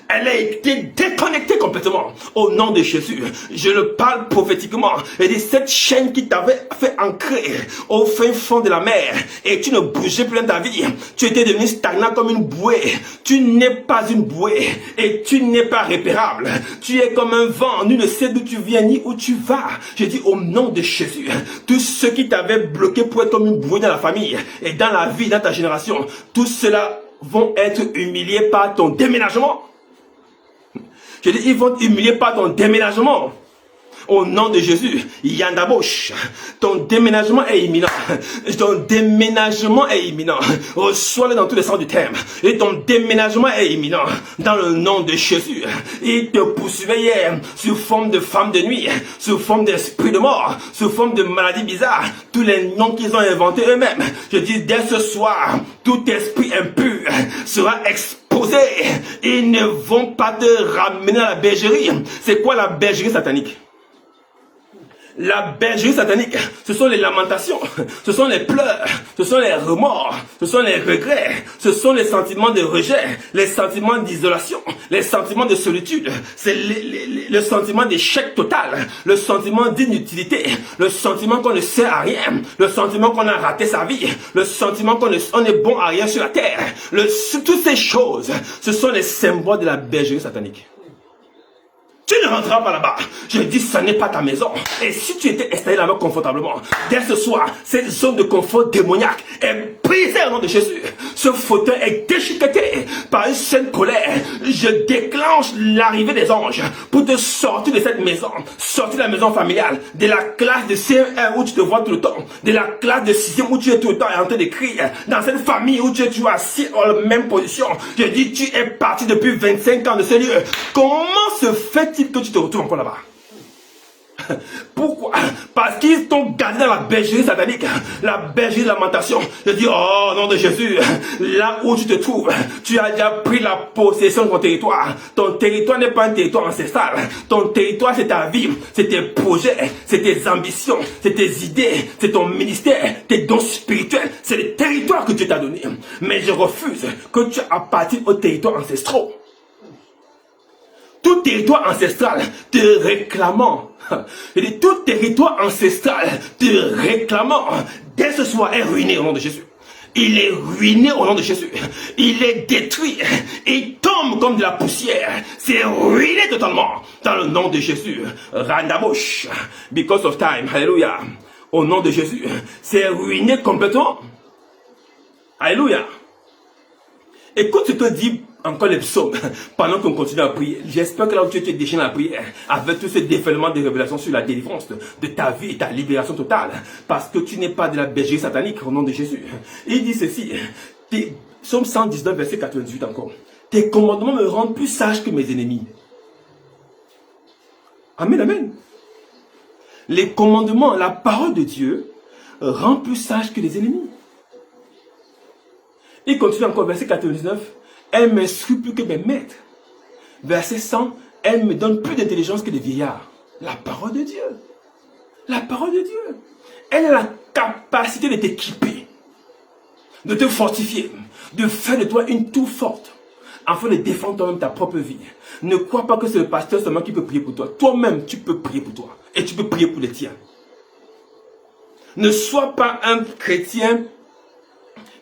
Elle a été déconnectée complètement. Au nom de Jésus, je le parle prophétiquement. Et de cette chaîne qui t'avait fait ancrer au fin fond de la mer et tu ne bougeais plus dans ta vie. Tu étais devenu stagnant comme une bouée. Tu n'es pas une bouée et tu n'es pas repérable. Tu es comme un vent. Nul ne sait d'où tu viens ni où tu vas. Je dis au nom de Jésus, tous ceux qui t'avaient bloqué pour être comme une bouée dans la famille et dans la vie, dans ta génération, tout cela vont être humiliés par ton déménagement. Je dis, ils vont être humiliés par ton déménagement. Au nom de Jésus, Yandabosh, ton déménagement est imminent. Ton déménagement est imminent. Reçois-le dans tous les sens du terme. Et ton déménagement est imminent. Dans le nom de Jésus. Il te poursuivait hier sous forme de femme de nuit, sous forme d'esprit de mort, sous forme de maladie bizarre. Tous les noms qu'ils ont inventés eux-mêmes. Je dis dès ce soir, tout esprit impur sera exposé. Ils ne vont pas te ramener à la bergerie. C'est quoi la bergerie satanique? La bergerie satanique, ce sont les lamentations, ce sont les pleurs, ce sont les remords, ce sont les regrets, ce sont les sentiments de rejet, les sentiments d'isolation, les sentiments de solitude, c'est le sentiment d'échec total, le sentiment d'inutilité, le sentiment qu'on ne sert à rien, le sentiment qu'on a raté sa vie, le sentiment qu'on est bon à rien sur la terre. Toutes ces choses, ce sont les symboles de la bergerie satanique. Tu ne rentreras pas là-bas. Je dis, ce n'est pas ta maison. Et si tu étais installé là-bas confortablement, dès ce soir, cette zone de confort démoniaque est brisée au nom de Jésus. Ce fauteuil est déchiqueté par une sainte colère. Je déclenche l'arrivée des anges pour te sortir de cette maison, sortir de la maison familiale, de la classe de CM1 où tu te vois tout le temps, de la classe de 6e où tu es tout le temps en train d'écrire, dans cette famille où tu es toujours assis en la même position. Je dis, tu es parti depuis 25 ans de ce lieu. Comment se fait-il que tu te retrouves encore là-bas? Pourquoi? Parce qu'ils t'ont gardé dans la bergerie satanique, la bergerie de lamentation. Je dis, oh nom de Jésus, là où tu te trouves, tu as déjà pris la possession de ton territoire. Ton territoire n'est pas un territoire ancestral. Ton territoire, c'est ta vie, c'est tes projets, c'est tes ambitions, c'est tes idées, c'est ton ministère, tes dons spirituels. C'est le territoire que Dieu t'a donné. Mais je refuse que tu appartiennes aux territoires ancestraux. tout territoire ancestral te réclamant. Je dis, tout territoire ancestral te réclamant, dès ce soir est ruiné au nom de Jésus. Il est ruiné au nom de Jésus. Il est détruit. Il tombe comme de la poussière. C'est ruiné totalement dans le nom de Jésus. Randamosh. Because of time. Alléluia. Au nom de Jésus. C'est ruiné complètement. Alléluia. Écoute ce que dit encore les psaumes pendant qu'on continue à prier. J'espère que là où tu es déchaîné à la prière, avec tout ce déferlement de révélations sur la délivrance de ta vie et ta libération totale, parce que tu n'es pas de la bergerie satanique au nom de Jésus. Il dit ceci, Psaume 119, verset 98 encore. Tes commandements me rendent plus sage que mes ennemis. Amen, amen. Les commandements, la parole de Dieu rend plus sage que les ennemis. Il continue encore, verset 99. Elle m'instruit plus que mes maîtres. Verset 100. Elle me donne plus d'intelligence que les vieillards. La parole de Dieu. La parole de Dieu. Elle a la capacité de t'équiper, de te fortifier, de faire de toi une tour forte, afin de défendre toi-même ta propre vie. Ne crois pas que c'est le pasteur seulement qui peut prier pour toi. Toi-même, tu peux prier pour toi. Et tu peux prier pour les tiens. Ne sois pas un chrétien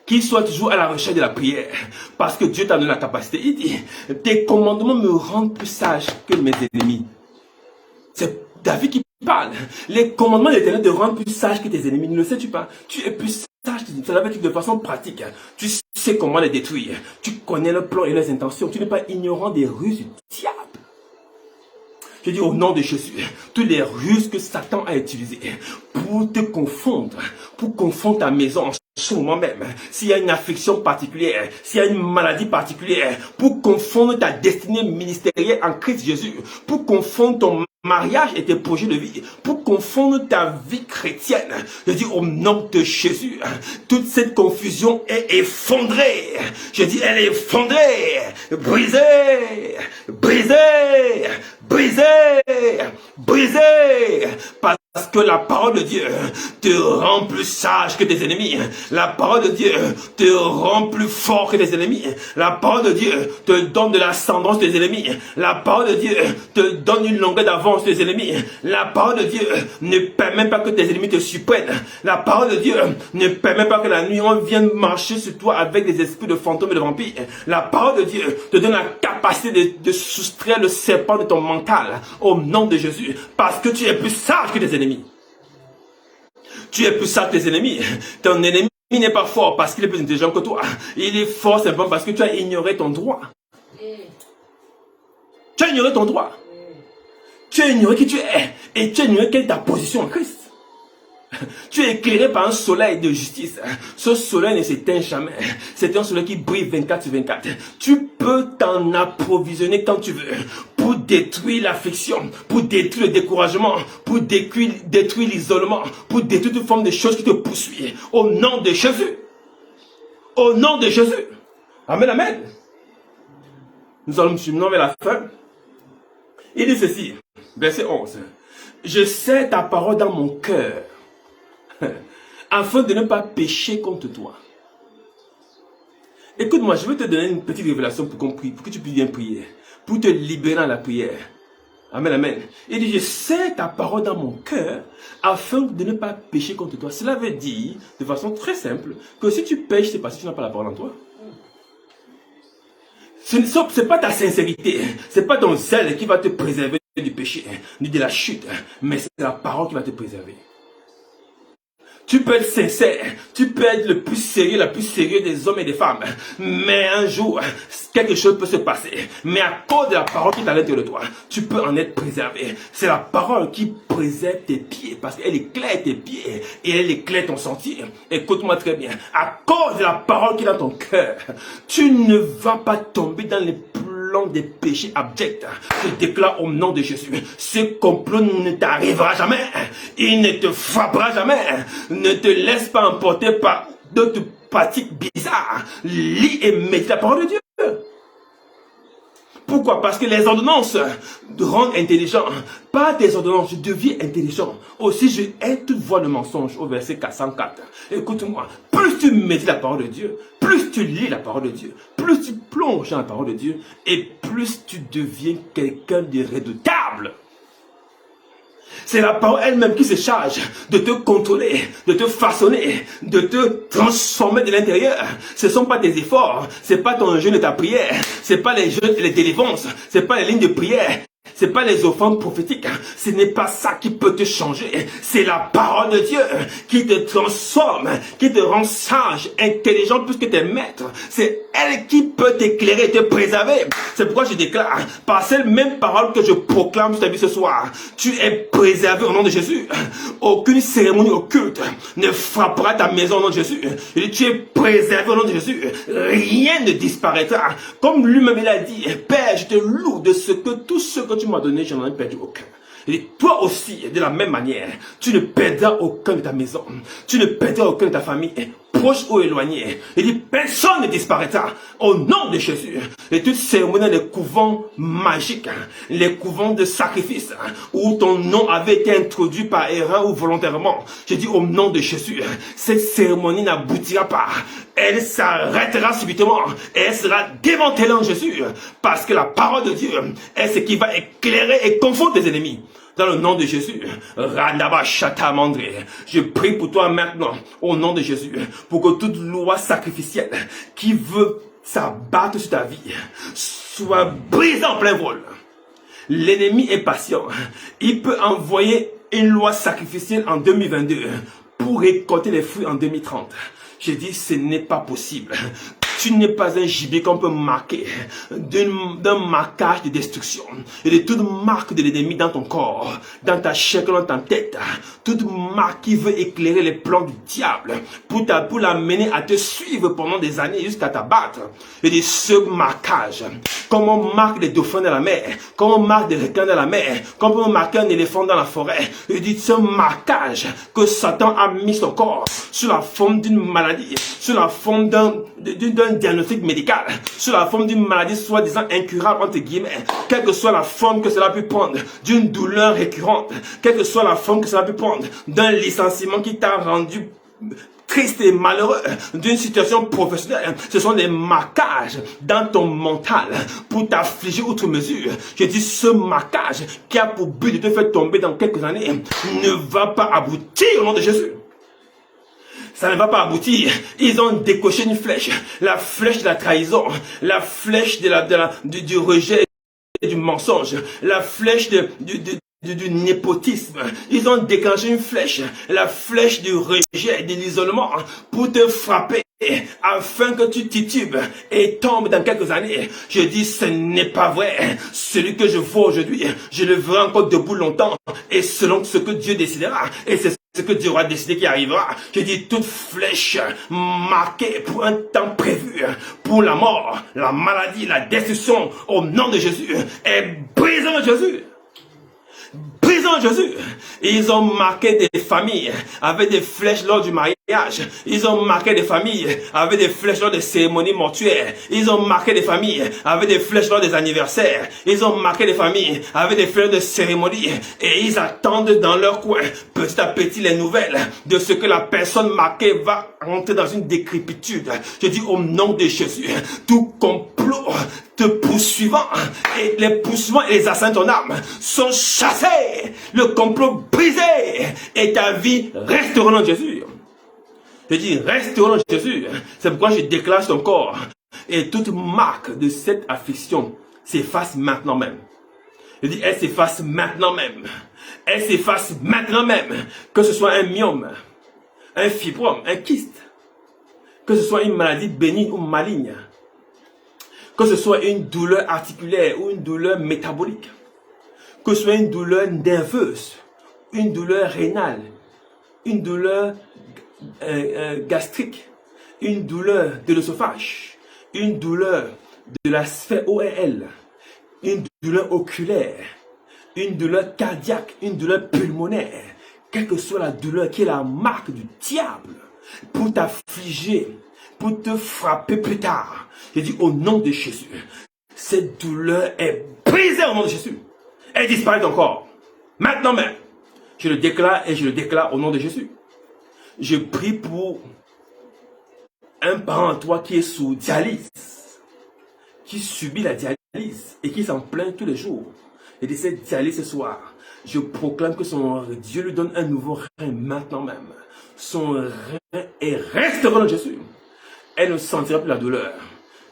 qui soit toujours à la recherche de la prière, parce que Dieu t'a donné la capacité. Il dit, tes commandements me rendent plus sage que mes ennemis. C'est David qui parle. Les commandements de l'Éternel te rendent plus sage que tes ennemis. Ne le sais-tu pas? Tu es plus sage. Cela veut dire de façon pratique. Tu sais comment les détruire. Tu connais leurs plans et leurs intentions. Tu n'es pas ignorant des ruses du diable. Je dis au nom de Jésus, toutes les ruses que Satan a utilisées pour te confondre, pour confondre ta maison, sur moi-même, s'il y a une affliction particulière, s'il y a une maladie particulière, pour confondre ta destinée ministérielle en Christ Jésus, pour confondre ton mariage et tes projets de vie, pour confondre ta vie chrétienne. Je dis au nom de Jésus, toute cette confusion est effondrée. Je dis, elle est effondrée, brisée, brisée, brisée, brisée, parce que la parole de Dieu te rend plus sage que tes ennemis. La parole de Dieu te rend plus fort que tes ennemis. La parole de Dieu te donne de l'ascendance des ennemis. La parole de Dieu te donne une longueur d'avance des ennemis. La parole de Dieu ne permet pas que tes ennemis te surprennent. La parole de Dieu ne permet pas que la nuit on vienne marcher sur toi avec des esprits de fantômes et de vampires. La parole de Dieu te donne la capacité de soustraire le serpent de ton mental au nom de Jésus, parce que tu es plus sage que tes ennemis. Tu es plus sage que tes ennemis. Ton ennemi n'est pas fort parce qu'il est plus intelligent que toi. Il est fort simplement parce que tu as ignoré ton droit. Tu as ignoré ton droit. Tu as ignoré qui tu es. Et tu as ignoré quelle est ta position en Christ. Tu es éclairé par un soleil de justice. Ce soleil ne s'éteint jamais. C'est un soleil qui brille 24 sur 24. Tu peux t'en approvisionner quand tu veux pour détruire l'affliction, pour détruire le découragement, pour détruire l'isolement, pour détruire toute forme de choses qui te poursuivent. Au nom de Jésus. Au nom de Jésus. Amen, amen. Nous allons maintenant vers la fin. Il dit ceci, verset 11. Je sais ta parole dans mon cœur, afin de ne pas pécher contre toi. Écoute-moi, je vais te donner une petite révélation pour qu'on prie, pour que tu puisses bien prier, pour te libérer dans la prière. Amen, amen. Il dit, je sais ta parole dans mon cœur, afin de ne pas pécher contre toi. Cela veut dire, de façon très simple, que si tu pêches, c'est parce que tu n'as pas la parole en toi. Ce n'est pas ta sincérité, ce n'est pas ton zèle qui va te préserver du péché, ni de la chute, mais c'est la parole qui va te préserver. Tu peux être sincère, tu peux être le plus sérieux, la plus sérieuse des hommes et des femmes, mais un jour, quelque chose peut se passer. Mais à cause de la parole qui est à l'intérieur de toi, tu peux en être préservé. C'est la parole qui préserve tes pieds, parce qu'elle éclaire tes pieds et elle éclaire ton sentier. Écoute-moi très bien, à cause de la parole qui est dans ton cœur, tu ne vas pas tomber dans les plans des péchés abjects. Je déclare au nom de Jésus, ce complot ne t'arrivera jamais, il ne te frappera jamais. Ne te laisse pas emporter par d'autres pratiques bizarres. Lis et médite la parole de Dieu. Pourquoi? Parce que les ordonnances te rendent intelligent. Par tes ordonnances, je deviens intelligent. Aussi, je hais toute voie de mensonge au verset 404. Écoute-moi, plus plus tu médites la parole de Dieu, plus tu lis la parole de Dieu, plus tu plonges dans la parole de Dieu, et plus tu deviens quelqu'un de redoutable. C'est la parole elle-même qui se charge de te contrôler, de te façonner, de te transformer de l'intérieur. Ce ne sont pas tes efforts, ce n'est pas ton jeûne et ta prière, ce n'est pas les jeûnes et les délivrances, ce n'est pas les lignes de prière. Ce n'est pas les offrandes prophétiques, ce n'est pas ça qui peut te changer. C'est la parole de Dieu qui te transforme, qui te rend sage, intelligent plus que tes maîtres. C'est elle qui peut t'éclairer et te préserver. C'est pourquoi je déclare, par cette même parole que je proclame sur ta vie ce soir, tu es préservé au nom de Jésus. Aucune cérémonie occulte ne frappera ta maison au nom de Jésus. Et tu es préservé au nom de Jésus. Rien ne disparaîtra. Comme lui-même il a dit, Père, je te loue de ce que tout ce que tu m'as donné, je n'en ai perdu aucun. Et toi aussi, de la même manière, tu ne perdras aucun de ta maison, tu ne perdras aucun de ta famille, proche ou éloigné. Il dit, personne ne disparaîtra au nom de Jésus. Et toutes ces cérémonies, les couvents magiques, les couvents de sacrifice, où ton nom avait été introduit par erreur ou volontairement, je dis au nom de Jésus, cette cérémonie n'aboutira pas. Elle s'arrêtera subitement et elle sera démantelée en Jésus. Parce que la parole de Dieu est ce qui va éclairer et confondre tes ennemis. Dans le nom de Jésus, je prie pour toi maintenant, au nom de Jésus, pour que toute loi sacrificielle qui veut s'abattre sur ta vie soit brisée en plein vol. L'ennemi est patient. Il peut envoyer une loi sacrificielle en 2022 pour récolter les fruits en 2030. Je dis, ce n'est pas possible. Tu n'es pas un gibier qu'on peut marquer d'un marquage de destruction et de toute marque de l'ennemi dans ton corps, dans ta chair, dans ta tête. Toute marque qui veut éclairer les plans du diable pour l'amener à te suivre pendant des années jusqu'à t'abattre. Et de ce marquage, comme on marque des dauphins dans la mer, comme on marque des requins dans la mer, comme on marque un éléphant dans la forêt. Et dit ce marquage que Satan a mis son corps sous la forme d'une maladie, sous la forme d'un diagnostic médical, sous la forme d'une maladie soi-disant incurable entre guillemets, quelle que soit la forme que cela peut prendre, d'une douleur récurrente, quelle que soit la forme que cela peut prendre, d'un licenciement qui t'a rendu triste et malheureux, d'une situation professionnelle. Ce sont des marquages dans ton mental pour t'affliger outre mesure. Je dis ce marquage qui a pour but de te faire tomber dans quelques années ne va pas aboutir au nom de Jésus. Ça ne va pas aboutir. Ils ont décoché une flèche. La flèche de la trahison. La flèche du rejet et du mensonge. La flèche du népotisme. Ils ont déclenché une flèche. La flèche du rejet et de l'isolement pour te frapper afin que tu titubes et tombes dans quelques années. Je dis ce n'est pas vrai. Celui que je vois aujourd'hui, je le verrai encore debout longtemps et selon ce que Dieu décidera. Et c'est ce que Dieu aura décidé qui arrivera. Je dis toute flèche marquée pour un temps prévu, pour la mort, la maladie, la destruction, au nom de Jésus, est brisée en Jésus. Brisant Jésus. Ils ont marqué des familles avec des flèches lors du mariage. Ils ont marqué des familles avec des flèches lors des cérémonies mortuaires. Ils ont marqué des familles avec des flèches lors des anniversaires. Ils ont marqué des familles avec des flèches de cérémonie. Et ils attendent dans leur coin petit à petit les nouvelles de ce que la personne marquée va entrer dans une décrépitude. Je dis au nom de Jésus, tout complot te poursuivant et les poursuivants et les assaillants de ton âme sont chassés, le complot brisé et ta vie restera au nom de Jésus. Je dis reste au nom de Jésus. C'est pourquoi je déclare ton corps et toute marque de cette affliction s'efface maintenant même. Je dis elle s'efface maintenant même. Elle s'efface maintenant même. Que ce soit un myome, un fibrome, un kyste, que ce soit une maladie bénigne ou maligne, que ce soit une douleur articulaire ou une douleur métabolique, que ce soit une douleur nerveuse, une douleur rénale, une douleur gastrique, une douleur de l'œsophage, une douleur de la sphère ORL, une douleur oculaire, une douleur cardiaque, une douleur pulmonaire, quelle que soit la douleur qui est la marque du diable pour t'affliger, pour te frapper plus tard. Je dis au nom de Jésus, cette douleur est brisée au nom de Jésus. Elle disparaît encore. Maintenant même, je le déclare et je le déclare au nom de Jésus. Je prie pour Un parent à toi qui est sous dialyse, qui subit la dialyse et qui s'en plaint tous les jours. Et de cette dialyse ce soir, je proclame que Dieu lui donne un nouveau rein maintenant même. Son rein est restauré dans Jésus. Elle ne sentira plus la douleur.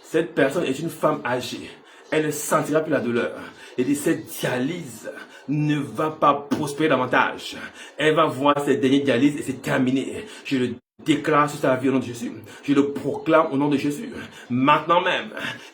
Cette personne est une femme âgée. Elle ne sentira plus la douleur. Et de cette dialyse ne va pas prospérer davantage. Elle va voir ses dernières dialyses et c'est terminé. Je le déclare sur sa vie au nom de Jésus. Je le proclame au nom de Jésus. Maintenant même.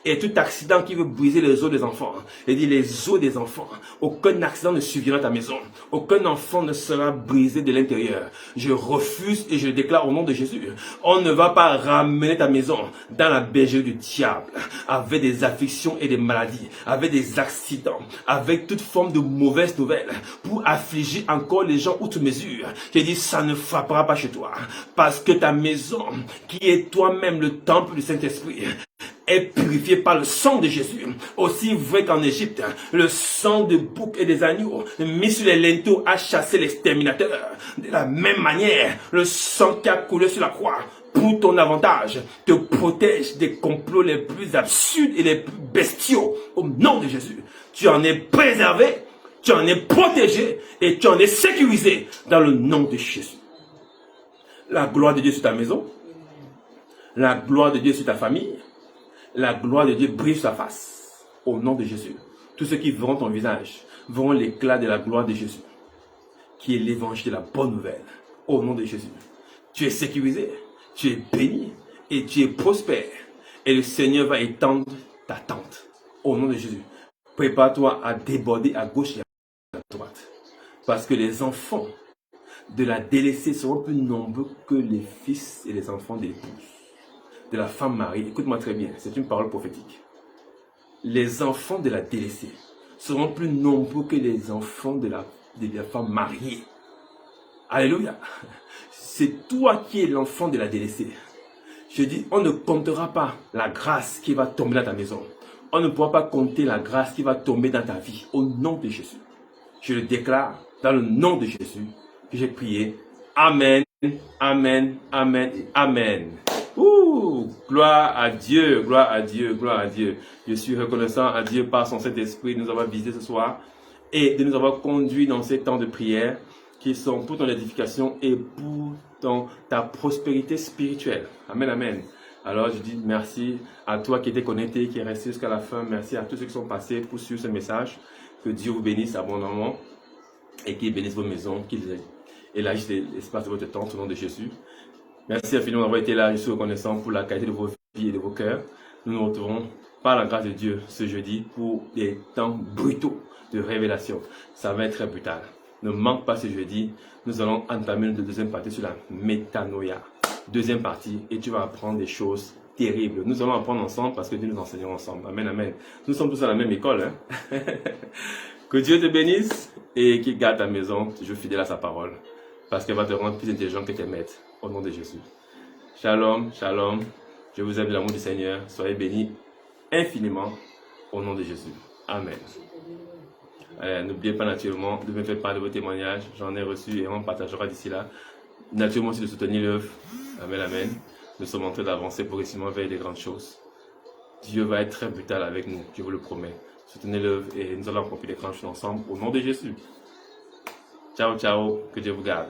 Et tout accident qui veut briser les os des enfants. Et dit les os des enfants. Aucun accident ne suivra ta maison. Aucun enfant ne sera brisé de l'intérieur. Je refuse et je le déclare au nom de Jésus. On ne va pas ramener ta maison dans la bergerie du diable. Avec des afflictions et des maladies. Avec des accidents. Avec toute forme de mauvaises nouvelles. Pour affliger encore les gens outre mesure. J'ai dit ça ne frappera pas chez toi. Parce que ta maison, qui est toi-même le temple du Saint-Esprit, est purifiée par le sang de Jésus. Aussi vrai qu'en Égypte, le sang de bouc et des agneaux mis sur les linteaux a chassé l'exterminateur. De la même manière, le sang qui a coulé sur la croix pour ton avantage te protège des complots les plus absurdes et les plus bestiaux. Au nom de Jésus, tu en es préservé, tu en es protégé et tu en es sécurisé dans le nom de Jésus. La gloire de Dieu sur ta maison, la gloire de Dieu sur ta famille, la gloire de Dieu brille sur ta face, au nom de Jésus. Tous ceux qui verront ton visage verront l'éclat de la gloire de Jésus, qui est l'évangile de la bonne nouvelle, au nom de Jésus. Tu es sécurisé, tu es béni et tu es prospère. Et le Seigneur va étendre ta tente, au nom de Jésus. Prépare-toi à déborder à gauche et à droite, parce que les enfants de la délaissée seront plus nombreux que les fils et les enfants de l'épouse, de la femme mariée. Écoute-moi très bien, c'est une parole prophétique. Les enfants de la délaissée seront plus nombreux que les enfants de la femme mariée. Alléluia. C'est toi qui es l'enfant de la délaissée. Je dis, on ne comptera pas la grâce qui va tomber dans ta maison. On ne pourra pas compter la grâce qui va tomber dans ta vie, au nom de Jésus. Je le déclare dans le nom de Jésus. J'ai prié. Amen, amen, amen, amen. Ouh, gloire à Dieu, gloire à Dieu, gloire à Dieu. Je suis reconnaissant à Dieu par son Saint-Esprit de nous avoir visités ce soir et de nous avoir conduits dans ces temps de prière qui sont pour ton édification et pour ta prospérité spirituelle. Amen, amen. Alors je dis merci à toi qui étais connecté, qui est resté jusqu'à la fin. Merci à tous ceux qui sont passés pour suivre ce message. Que Dieu vous bénisse abondamment et qu'il bénisse vos maisons, qu'il élargisse l'espace de votre tente au nom de Jésus. Merci infiniment d'avoir été là. Je suis reconnaissant pour la qualité de vos vies et de vos cœurs. Nous nous retrouvons par la grâce de Dieu ce jeudi pour des temps brutaux de révélation. Ça va être très brutal. Ne manque pas ce jeudi. Nous allons entamer notre deuxième partie sur la métanoïa. Deuxième partie, et tu vas apprendre des choses terribles. Nous allons apprendre ensemble parce que Dieu nous enseignera ensemble. Amen, amen. Nous sommes tous à la même école. Hein? Que Dieu te bénisse et qu'il garde ta maison toujours fidèle à sa parole. Parce qu'elle va te rendre plus intelligent que tes maîtres. Au nom de Jésus. Shalom, shalom. Je vous aime de l'amour du Seigneur. Soyez bénis infiniment au nom de Jésus. Amen. N'oubliez pas naturellement de me faire part de vos témoignages. J'en ai reçu et on partagera d'ici là. Naturellement aussi de soutenir l'œuvre. Amen, amen. Nous sommes en train d'avancer progressivement vers des grandes choses. Dieu va être très brutal avec nous, je vous le promets. Soutenez l'œuvre et nous allons accomplir des grandes choses ensemble au nom de Jésus. Ciao, ciao. Que Dieu vous garde.